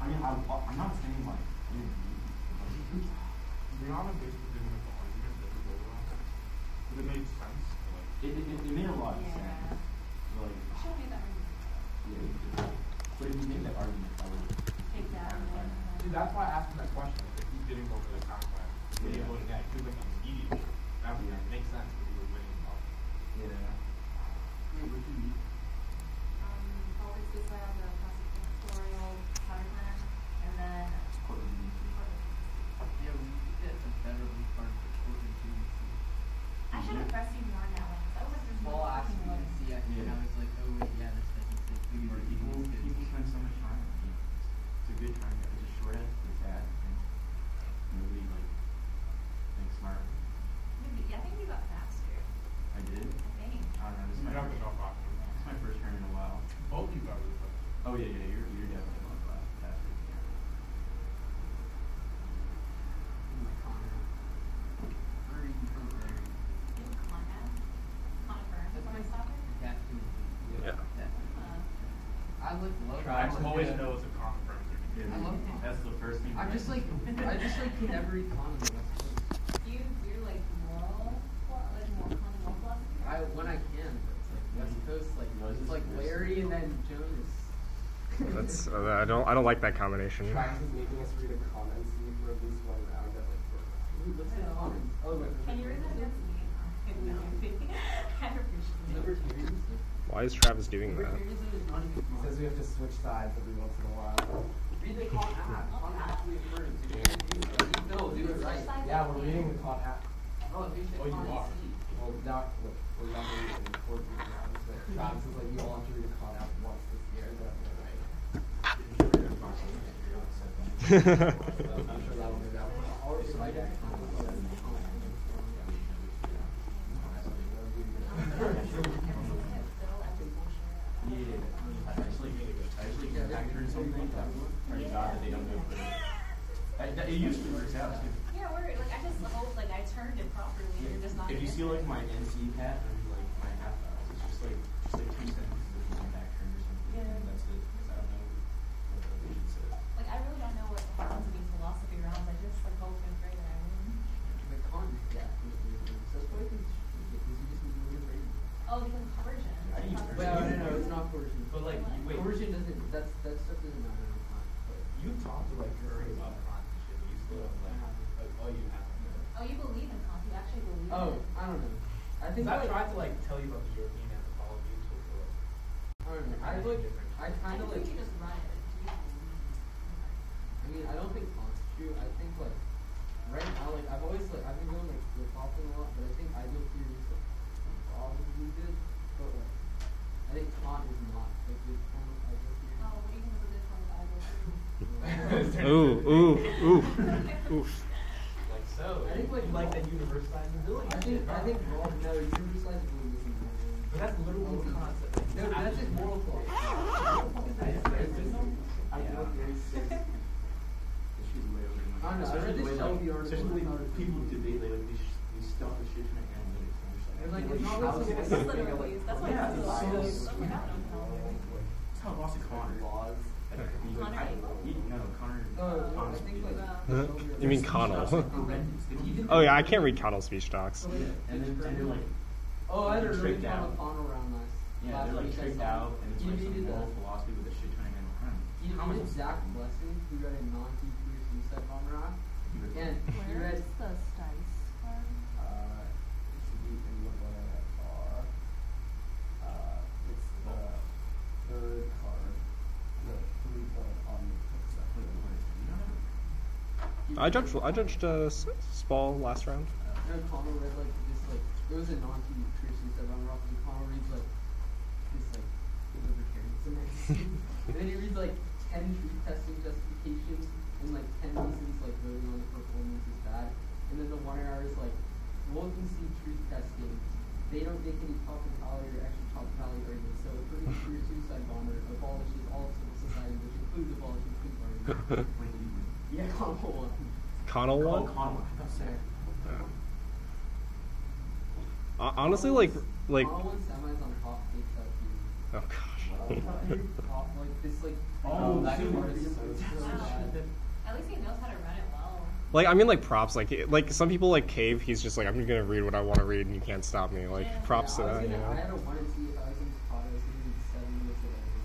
mean, I'm not saying like. The honest basically didn't make the argument that we go around. But it made sense. Like, It made a lot of sense. Like, Show me that yeah, but if you make that argument, I would. Take that. see, that's why I asked him that question. If he didn't go for the time plan, would he vote again? He was like immediately. That would make sense because he was winning. Yeah. Wait, what do you need? Always decide on the prosecutorial time plan, and then. Yeah, we need to get a better part for children too. I should have pressed you more on that one, because I was like, there's no Well, asked fucking me way. to see it, and I was like, oh wait, yeah, this doesn't fit. People spend so much time on it. It's a good time. It's a short ad. It's ad. And nobody like thinks smart. Maybe, yeah, I think you got faster. I did. I think. I don't know. This is You my got the first. job back. This is my first turn in a while. Both of you got really fast. Oh yeah, you're definitely one class faster. Yeah. I always know it's a confirmed. Yeah, I love that's the first thing. I just like can never read Kant. Do you do like moral philosophy? When I can, but it's like West Coast, like it's like Larry and then Jonas. That's I don't like that combination. Travis is making us read a comment scene for at least one round at like 4 What's the comments? Oh, wait. Can you read that against me? No. I appreciate it. Libertarians. Why is Travis doing that? Libertarianism is not even He says we have to switch sides every once in a while. read the Kant app. Kant actually affirms. No, do it right. Yeah, we're reading the Kant app. Oh, they said Oh, you Kant are. C. Well, not, look, we're not reading it in 4 rounds, but Travis is like, you all have to read a Kant app once this year, but I'm gonna write. I'm sure that'll be that one. I actually get back to something. Pretty God that they don't do it. It usually works out too. Yeah, like I just hope like I turned it properly. You're just not. If you see like my NC hat or like my half files, it's just like 2 sentences of one back turn or something. Yeah. And that's it. Because I don't know what the religion says. Like I really don't know what happens in these philosophy rounds. I just like hope and pray that I win. The Kant is definitely so that's why I think because you just need to read it. Oh, because coercion. I use Well, no, it's not coercion. But like, wait, Coercion doesn't. That stuff doesn't matter in Kant. But you talked to like Curry about Kant and shit, but you still like, oh, you haven't. Oh, you believe in Kant? You actually believe in oh, it? I don't know. I think I like, tried to like tell you about the European anthropology and shit, but I don't know. I kind of I like. think you just run it. I mean, I don't think Kant's true. I think like right now, like I've always like I've been going like flip flopping a lot, but I think ideal theory is like probably good, but like I think Kant is not a good form of ideal theory. Oh, what do you think is a good form of Bible? Ooh. like so. I think like that universalized ability. I think no, universalizability isn't that. But that's literally the concept. No, that's just moral philosophy. Ideal theory six. She's way over my I don't know, I read this Shelby article. Especially when people debate like these stuff with shit trying to analytics. And like it's not How like is it some- Literally, that's why Yeah, it's it's so. so Oh my God, I don't know. That's how Boston Connor laws. No, Connor. I think like Huh? You mean Connell? Oh Oh yeah, I can't read Connell speech docs. And then like Oh, I had a really tricked fun out. with Connell around last. Yeah, last they're like week. I tricked saw. out, and it's He like some debated moral that. philosophy with a shit ton of animal crime. He debated Zach Blessing, who read a non-teacher suicide bomber rock. And he read. the Stice card? It should be in the one I are. It's the third card. The 3 card on the I judged Spall last round. No, Connell read like this like it was a non-teacher suicide bomber rock, and Connell reads like this like libertarianism magazine. And then he reads like 10 truth testing justifications and like 10 reasons like voting on the performance is bad. And then the 1 hour is like, we'll concede truth testing. They don't make any top mentality or extra top mentality arguments. So according to your suicide bomber, abolishes all civil society, which includes abolishing plea bargaining. Yeah, Connell won. Connell Oh, one? Connell. I thought so. Honestly, like Connell won semis on top takes out here. oh gosh. Top like this like Oh, that shoot. part is so bad. At least he knows how to run it well. Like I mean, like props. Like some people like Cave. He's just like I'm gonna read what I want to read, and you can't stop me. Like Yeah. props Yeah, to I that. was You gonna- I know. had a 1 and 2 if I was in this pod, I was gonna read 7 minutes of every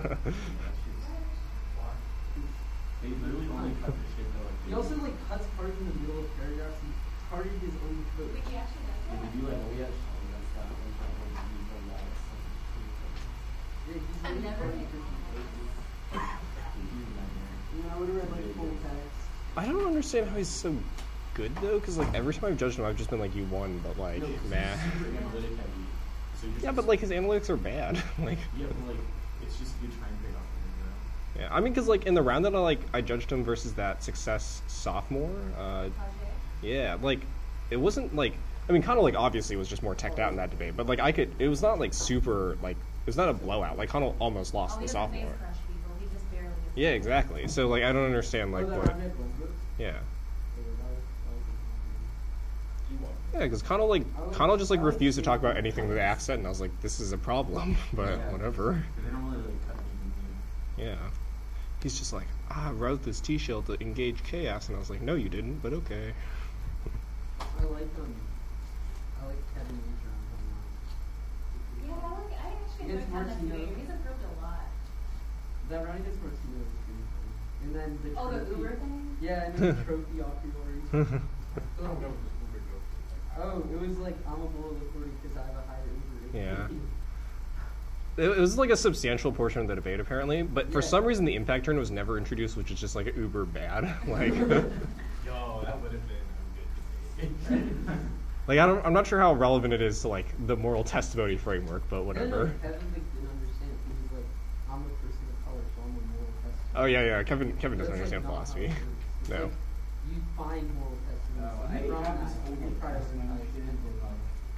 second. They literally only cut the shit though. Like, He also like cuts parts in the middle of paragraphs. He started his own code. Wait, he actually does they that? do like We had Sean against that one time when we did the last. Yeah, he's I've really never fucking read crazy. You know, I would have read like full text. I don't understand how he's so good though, because like every time I've judged him, I've just been like you won, but like No, it's nah. super analytic heavy. So you're just Yeah, but like his analytics are bad. Like yeah, but like it's just a good time trade off. yeah, I mean, because like in the round that I judged him versus that success sophomore. Tajay? Yeah, like it wasn't like I mean, kind of like obviously was just more teched out in that debate, but like it was not like super like it was not a blowout. Like Connell almost lost Oh, he the doesn't sophomore. face crush people. He just barely gets Yeah, exactly. So like I don't understand like Oh, that what. round had Westbrook? Yeah. Yeah, that was Yeah, because Connell just like refused to talk about anything with the accent, and I was like, this is a problem. But Yeah. whatever. They don't really like Yeah. He's just like, I wrote this T-shell to engage chaos, and I was like, no, you didn't, but okay. I like Kevin Leach. Yeah, I actually It's enjoyed Kevin Martino. Leach. He's improved a lot. That Ronnie gets Martino is pretty funny. And then the Oh, the trophy. Uber thing? Yeah, and then the trophy off your words. I don't know if it's Uber joke. Oh, it was like, I'm a bull of authority because I have a higher Uber rating. Yeah. It was like a substantial portion of the debate, apparently, but for Yeah. some reason the impact turn was never introduced, which is just like uber bad. Like, Yo, that would have been a good debate. like I'm not sure how relevant it is to like the moral testimony framework, but whatever. No, Kevin like, didn't understand. He was like, I'm a person of color, so I'm a moral testimony. Oh yeah. Kevin doesn't That's, understand like, not how philosophy. it works. It's No. like, you find moral testimony. No, I have this you whole prioritize it.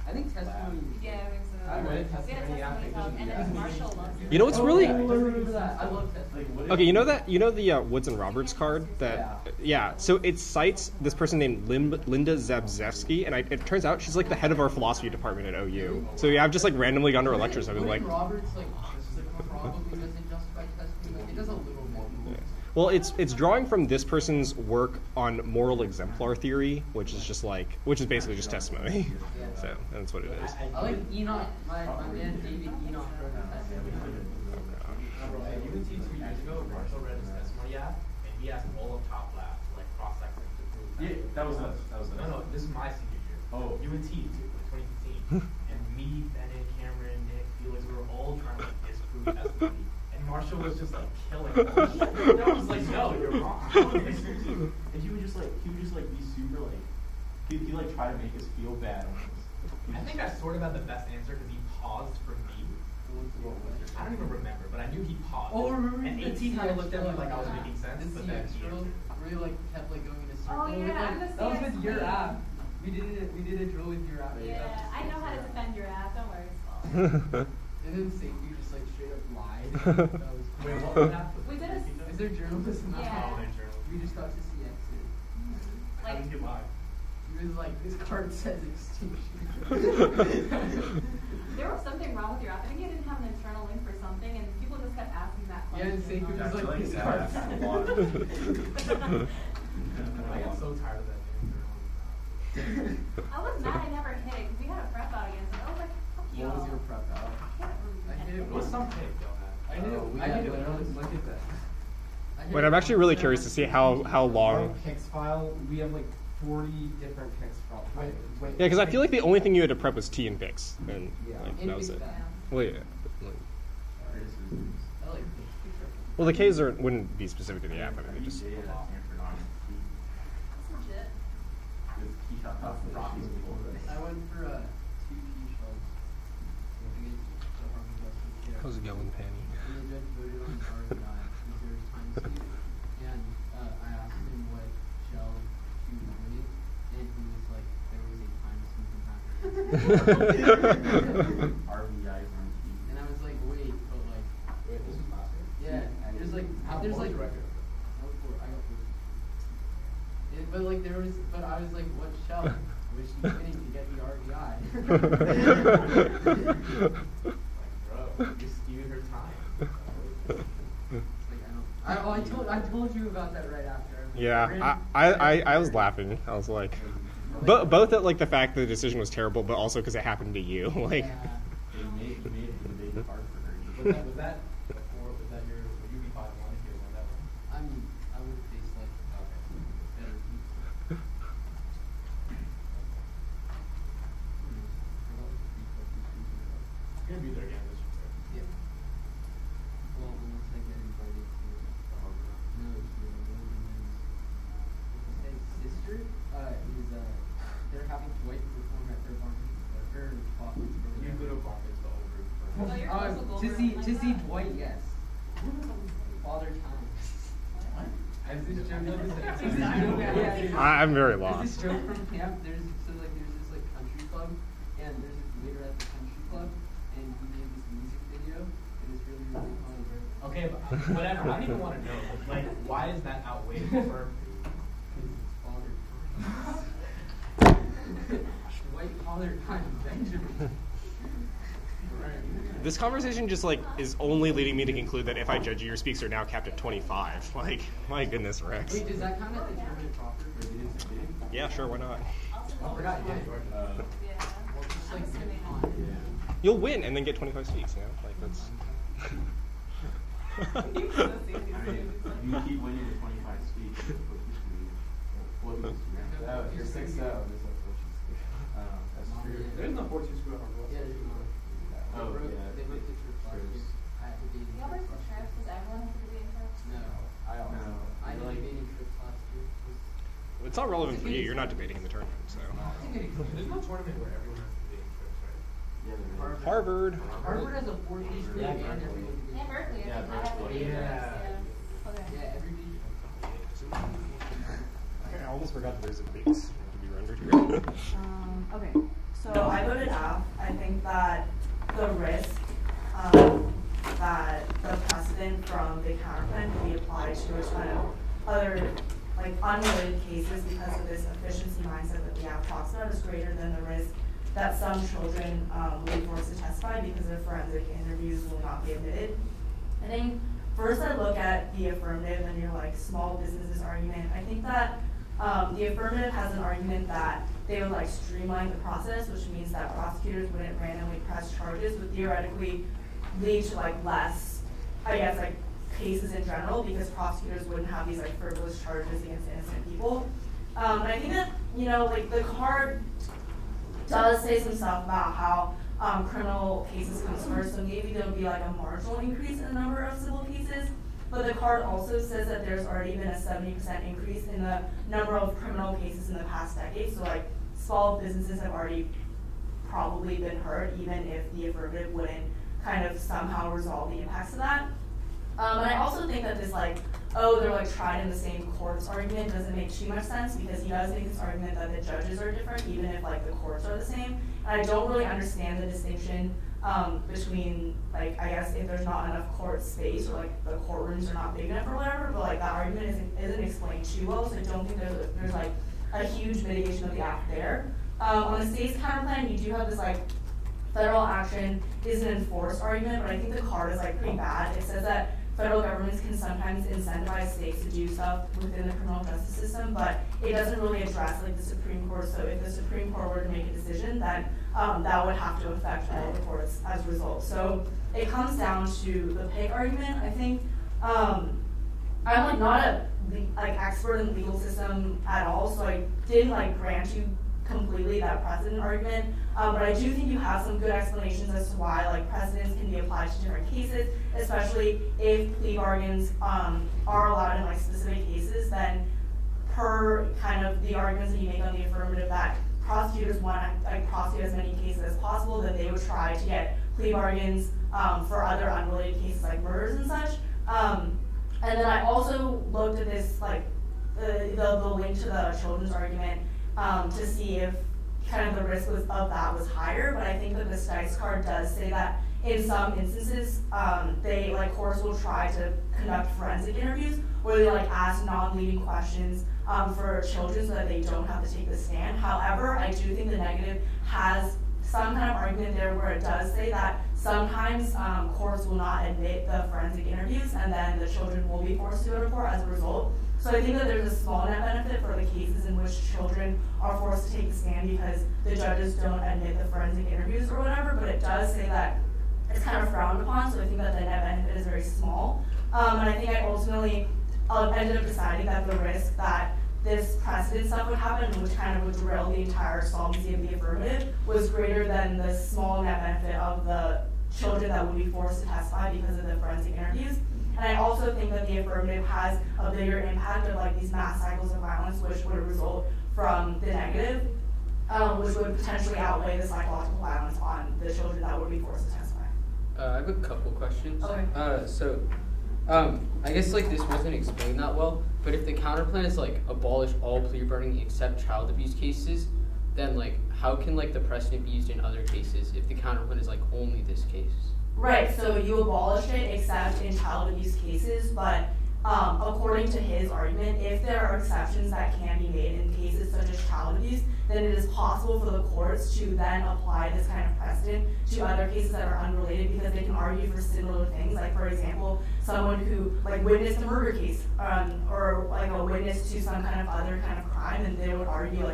I think testimony. Yeah, I think so. I read We had a testimony club, and then Marshall loves it. You know what's really I remember that. I love testimony. Like, what okay? You know the Woods and Roberts card that yeah. So it cites this person named Linda Zabzewski, and it turns out she's like the head of our philosophy department at OU. So yeah, I've just like randomly gone to her lectures. I've been like, Roberts probably doesn't justify testimony. It does a little bit. well, it's drawing from this person's work on moral exemplar theory, which is basically just testimony. So that's what it is. I like Enoch. My man David Enoch wrote a testimony. At UNT 2 years ago, Marshall read his testimony app, and he asked all of top lab to like cross-section to prove Yeah, that was us. No, this is my senior year. Oh. UNT, 2015. And me, Bennett, Cameron, Nick, Felix, we were all trying to like disprove testimony. And Marshall was just like killing it. And I was like, no, you're wrong. And he would just like be super like he like try to make us feel bad almost. I think I sort of had the best answer because he paused for me. I don't even remember, but I knew he paused. Oh, remember and the 18 kind of looked at me CX like I was making sense, The but then CX he drill, answered. where you like kept like going in a circle. Oh, yeah, with, like, I'm the that was with CX your queen. app. We did a drill with your app. Yeah, I know how to defend your app. Don't worry, it's fine. And then safety just like straight up lied. That was Wait, what happened? We did a Is there journalism? Yeah. Oh, there's journalism. We just got to CX it. How did you lie? He was like, this card says extinction. There was something wrong with your app. I think you didn't have an internal link for something, and people just kept asking that Yeah, question. and Safety was I like, feel this that card happened says a lot. I got so tired of that damn journalism. I was mad I never hit it because we had a prep out against it. I was like, fuck you. What was your prep out? I hit it. It was some pig, though, I hit it. I hit it. Look at that. Wait, I'm actually really curious to see how long. Our Kix file, we have like 40 different Kix files. Yeah, because I feel like the only thing you had to prep was T and Pix, and Yeah. like, And that was Big it. Bang. Well, yeah. Like, Criticisms. I like well, the Ks wouldn't be specific to the app. I mean, they just. Yeah, Stanford on That's legit. with key shot off the Rockies before this. I went for 2 key shells. How's it going, Panny? And the judge voted on the RBI because there was time to and I asked him what shell he was winning, and he was like, there was a time something happened. RBIs on key. And I was like, wait, but like, Wait, this is last year? yeah, there's like, How there's what like, was your record? I got 4. But like there was, but I was like, what shell was she winning to get the RBI? Like, bro, you skewed her time. I told you about that right after. Yeah, I was laughing. I was like, both at like the fact that the decision was terrible, but also because it happened to you. Like, Yeah. It made the debate hard for her. Was that before, was that your, would you be 5-1 if you had won that one? I mean, I would face like better people. You're gonna be there again this year. Yeah. Well, unless I get invited to the Harvard. No, to William's sister is they're having Dwight perform at their bar mitzvah. Her father's You go to Barclays the over. Oh, you're close to to Goldberg see like to see that? Dwight, yes. Father time. Has this joke I'm very There's lost. this joke from camp. There's this like country club, and there's this waiter at the country club, and he made this music video, and it's really funny. Okay, but whatever. I don't even want to know. Like, why is that outweighed for? White collar time, Benjamin. This conversation just like is only leading me to conclude that if I judge you, your speaks are now capped at 25. Like, my goodness, Rex. Wait, does that count as the judge proper? Yeah, sure, why not? Yeah. You'll win and then get 25 speaks, you know? Like, that's... You keep winning the 25 speaks. No, you're 6-0. That's true. There's no 42 screw up on Yeah, there's not. Oh, yeah. They wrote the trip last year. I had to be in Y'all break the trips? Does everyone have to be in trips? No. I always. No. I did Like- debating trips last year. It's not relevant for you. You're not debating in the tournament, so... There's no tournament where everyone has to be in trips, right? Yeah, there is. Harvard. Harvard has a 4-piece group Yeah, and Berkeley. everyone. Yeah, Berkeley. I Yeah, think I have to be in Berkeley. trips. Yeah. Okay. Yeah, every beach. I almost forgot that there's a base to be rendered here. Okay, so I voted F. I think that the risk that the precedent from the counterclaim can be applied to a ton of other like unrelated cases because of this efficiency mindset that the app talks about is greater than the risk that some children will be forced to testify because their forensic interviews will not be admitted. I think first I look at the affirmative and your like small businesses argument. I think that the affirmative has an argument that they would like streamline the process, which means that prosecutors wouldn't randomly press charges, would theoretically lead to like less, I guess, like cases in general because prosecutors wouldn't have these like frivolous charges against innocent people. And I think that, you know, like the card does say some stuff about how criminal cases comes first, so maybe there'll be like a marginal increase in the number of civil cases. But the card also says that there's already been a 70% increase in the number of criminal cases in the past decade. So like small businesses have already probably been hurt, even if the affirmative wouldn't kind of somehow resolve the impacts of that. And I also think that this like, oh, they're like tried in the same courts argument doesn't make too much sense because he does make this argument that the judges are different, even if like the courts are the same. And I don't really understand the distinction between like, I guess if there's not enough court space or like the courtrooms are not big enough or whatever, but like that argument isn't explained too well, so I don't think there's like a huge mitigation of the act there. On the state's counterclaim, you do have this like federal action is an enforced argument, but I think the card is like pretty bad. It says that federal governments can sometimes incentivize states to do stuff within the criminal justice system, but it doesn't really address like the Supreme Court. So if the Supreme Court were to make a decision, then that would have to affect all the courts as a result. So it comes down to the pig argument. I think I'm like not a like expert in the legal system at all, so I didn't like grant you completely that precedent argument, but I do think you have some good explanations as to why like precedents can be applied to different cases, especially if plea bargains are allowed in like specific cases. Then per kind of the arguments that you make on the affirmative that prosecutors want to like prosecute as many cases as possible, then they would try to get plea bargains for other unrelated cases like murders and such. And then I also looked at this like the link to the children's argument to see if kind of the risk of that was higher, but I think that the Stites card does say that in some instances, they like courts will try to conduct forensic interviews where they like ask non-leading questions for children so that they don't have to take the stand. However, I do think the negative has some kind of argument there where it does say that sometimes courts will not admit the forensic interviews and then the children will be forced to go to court as a result. So I think that there's a small net benefit for the cases in which children are forced to take the stand because the judges don't admit the forensic interviews or whatever, but it does say that it's kind of frowned upon, so I think that the net benefit is very small. And I think I ultimately ended up deciding that the risk that this precedent stuff would happen, which kind of would derail the entire solvency of the affirmative, was greater than the small net benefit of the children that would be forced to testify because of the forensic interviews. And I also think that the affirmative has a bigger impact of like these mass cycles of violence, which would result from the negative, which would potentially outweigh the psychological violence on the children that would be forced to testify. I have a couple questions. Okay. I guess like this wasn't explained that well, but if the counterplan is like abolish all plea bargaining except child abuse cases, then like how can like the precedent be used in other cases if the counterplan is like only this case? Right, so you abolish it except in child abuse cases, but according to his argument, if there are exceptions that can be made in cases such as child abuse, then it is possible for the courts to then apply this kind of precedent to other cases that are unrelated, because they can argue for similar things. Like, for example, someone who witnessed a murder case, or a witness to some kind of other kind of crime, and they would argue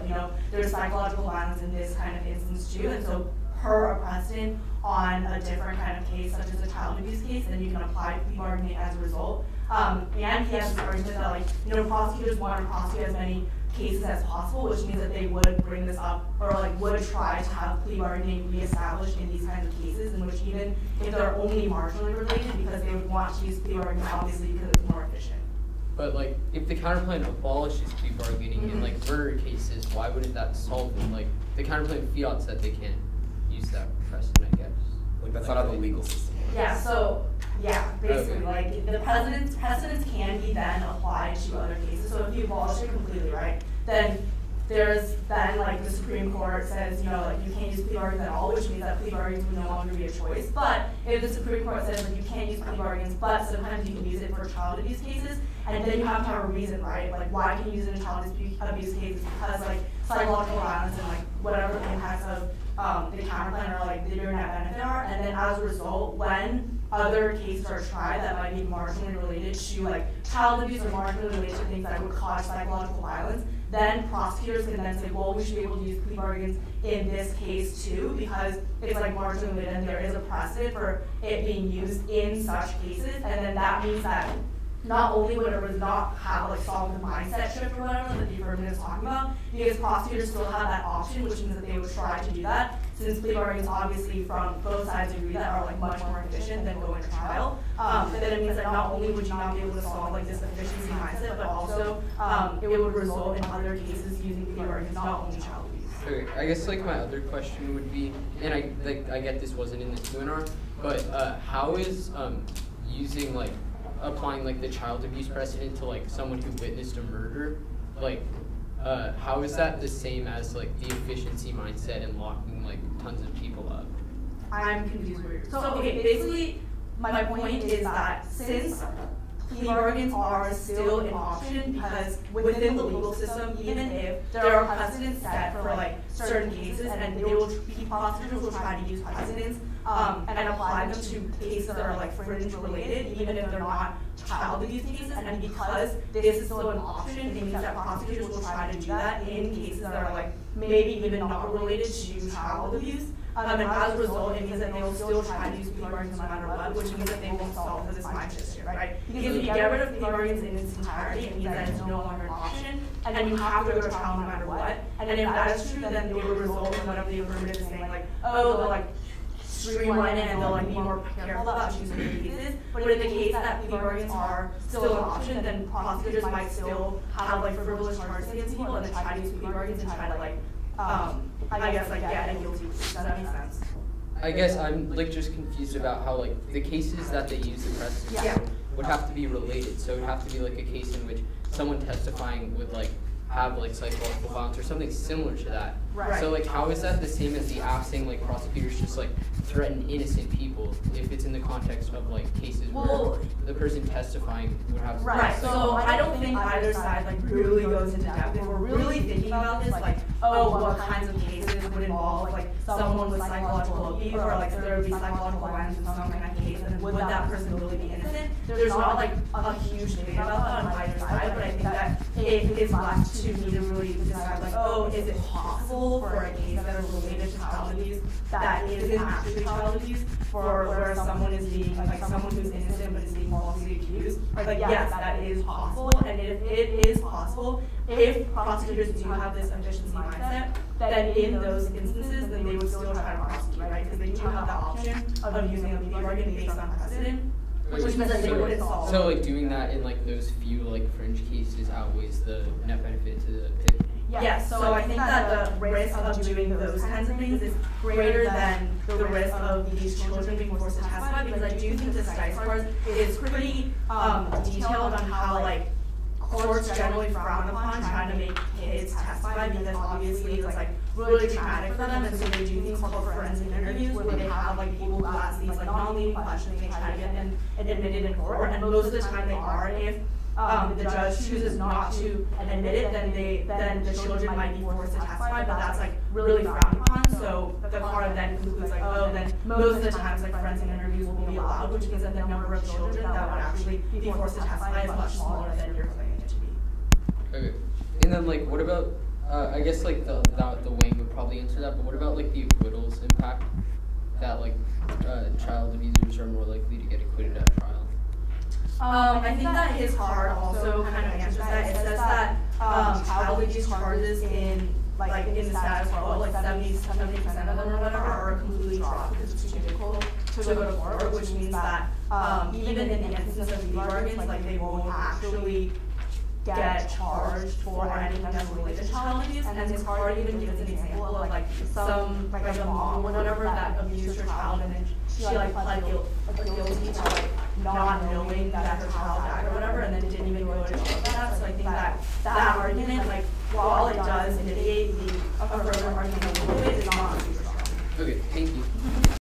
there's psychological violence in this kind of instance too, and so per a precedent on a different kind of case, such as a child abuse case, then you can apply plea bargaining as a result. And he has this argument that prosecutors want to prosecute as many cases as possible, which means that they would bring this up, or would try to have plea bargaining reestablished in these kinds of cases, in which even if they're only marginally related, because they would want to use plea bargaining obviously because it's more efficient. But if the counterplan abolishes plea bargaining in murder cases, why wouldn't that solve it? The counterplan fiat said they can't use that precedent, I guess. That's not how the legal system works. Yeah, so, basically, Okay. the precedents can be then applied to other cases. So if you abolish it completely, right, then there's then, the Supreme Court says, you can't use plea bargains at all, which means that plea bargains would no longer be a choice. But if the Supreme Court says that you can't use plea bargains, but sometimes you can use it for child abuse cases, and then you have to have a reason, right? Why can you use it in child abuse cases? Because, psychological violence and, whatever the impacts of the counterplan or the net benefit are, and then as a result, when other cases are tried that might be marginally related to child abuse or marginally related to things that would cause psychological violence, then prosecutors can then say, well, we should be able to use plea bargains in this case too, because it's marginally related and there is a precedent for it being used in such cases, and then that means that not only would it not have solve the mindset shift or whatever that the affirmative is talking about, because prosecutors still have that option, which means that they would try to do that, since plea bargains obviously from both sides agree that are much more efficient than going to trial. But then it means that not only would you not be able to solve this efficiency mindset, but also it would result in other cases using plea bargains, not only child abuse. Okay, I guess my other question would be, and I get this wasn't in the seminar, but how is using applying the child abuse precedent to someone who witnessed a murder, how is that the same as the efficiency mindset and locking tons of people up? I'm confused where you're. So okay, basically my point is that since plea bargains are still an option, because within the legal system, even if there are precedents set for certain cases, and prosecutors will try to use precedents and apply them to cases that are fringe related, even if they're not child abuse cases, and because this is still an option, it means that prosecutors will try to do that in cases that are maybe even not related to child abuse. And as a result, it means that they will still try to use plea bargains no matter what, which means that they won't solve for this mindset shift, right? Because if you get rid of plea bargains in its entirety, it means that it's no longer an option, and you have to go to trial no matter what. And if that is true, then it will result in whatever the affirmative is saying, they'll streamline it and they'll be more careful about choosing the cases. But in the case that plea bargains are still an option, then prosecutors might still have frivolous charges against people and then try to use plea bargains and try to I guess get a guilty plea. Does that make sense? I guess I'm just confused about how the cases that they use the precedent would have to be related. So it would have to be a case in which someone testifying would have psychological violence or something similar to that. Right. So how is that the same as the app saying prosecutors just threaten innocent people if it's in the context of cases where the person testifying would have right. So I don't think either side really goes into depth. If we're really thinking about this, what kinds of cases would involve someone with psychological abuse, or there would be psychological violence in some kind of case, and would that person really be innocent? There's not a huge debate about that on either side, but I think that it is left to me to really decide is it possible for a case that is related to child abuse that isn't actually child abuse, for where someone is being someone who's innocent but is being falsely accused? Yes, that is possible, and if it is possible, if prosecutors do have this efficiency mindset, then in those instances, then they would still try to prosecute, right? Because they do have the option of using a plea bargain based on precedent, which means that they wouldn't solve. So doing that in those few fringe cases outweighs the net benefit to the victim. Yes, so I think that the risk of doing those kinds of things is greater than the risk of these children being forced to testify, because I do think the Stice part is pretty detailed on how courts generally frown upon trying to make kids testify, because obviously it's really traumatic for them, and so they do things called forensic interviews where they have like people who ask these like non-leading questions, they try to get them admitted in court, and most of the time they are. If the judge chooses not to admit it, then the children might be forced to testify, but that's like really frowned upon. So the court then concludes like, oh, then most of the times like forensic interviews will be allowed, which means that the number of children that would actually be forced to testify is much smaller than you're claiming it to be. Okay. And then like, what about? I guess like the Wang would probably answer that, but what about like the acquittals impact? That like child abusers are more likely to get acquitted at trial. I think that his card also kind of answers that. It says that child abuse charges in the status quo, like 70% of them or whatever are completely dropped because it's too difficult to go to court, which means that even in the instance of plea bargains, like they won't actually get charged for anything that's related to child abuse. And his card even gives an example of like some like a mom or whatever that abused her child, and then she like pled guilty to like not knowing that her child died or whatever, and then didn't even go to jail for that. So I think that argument like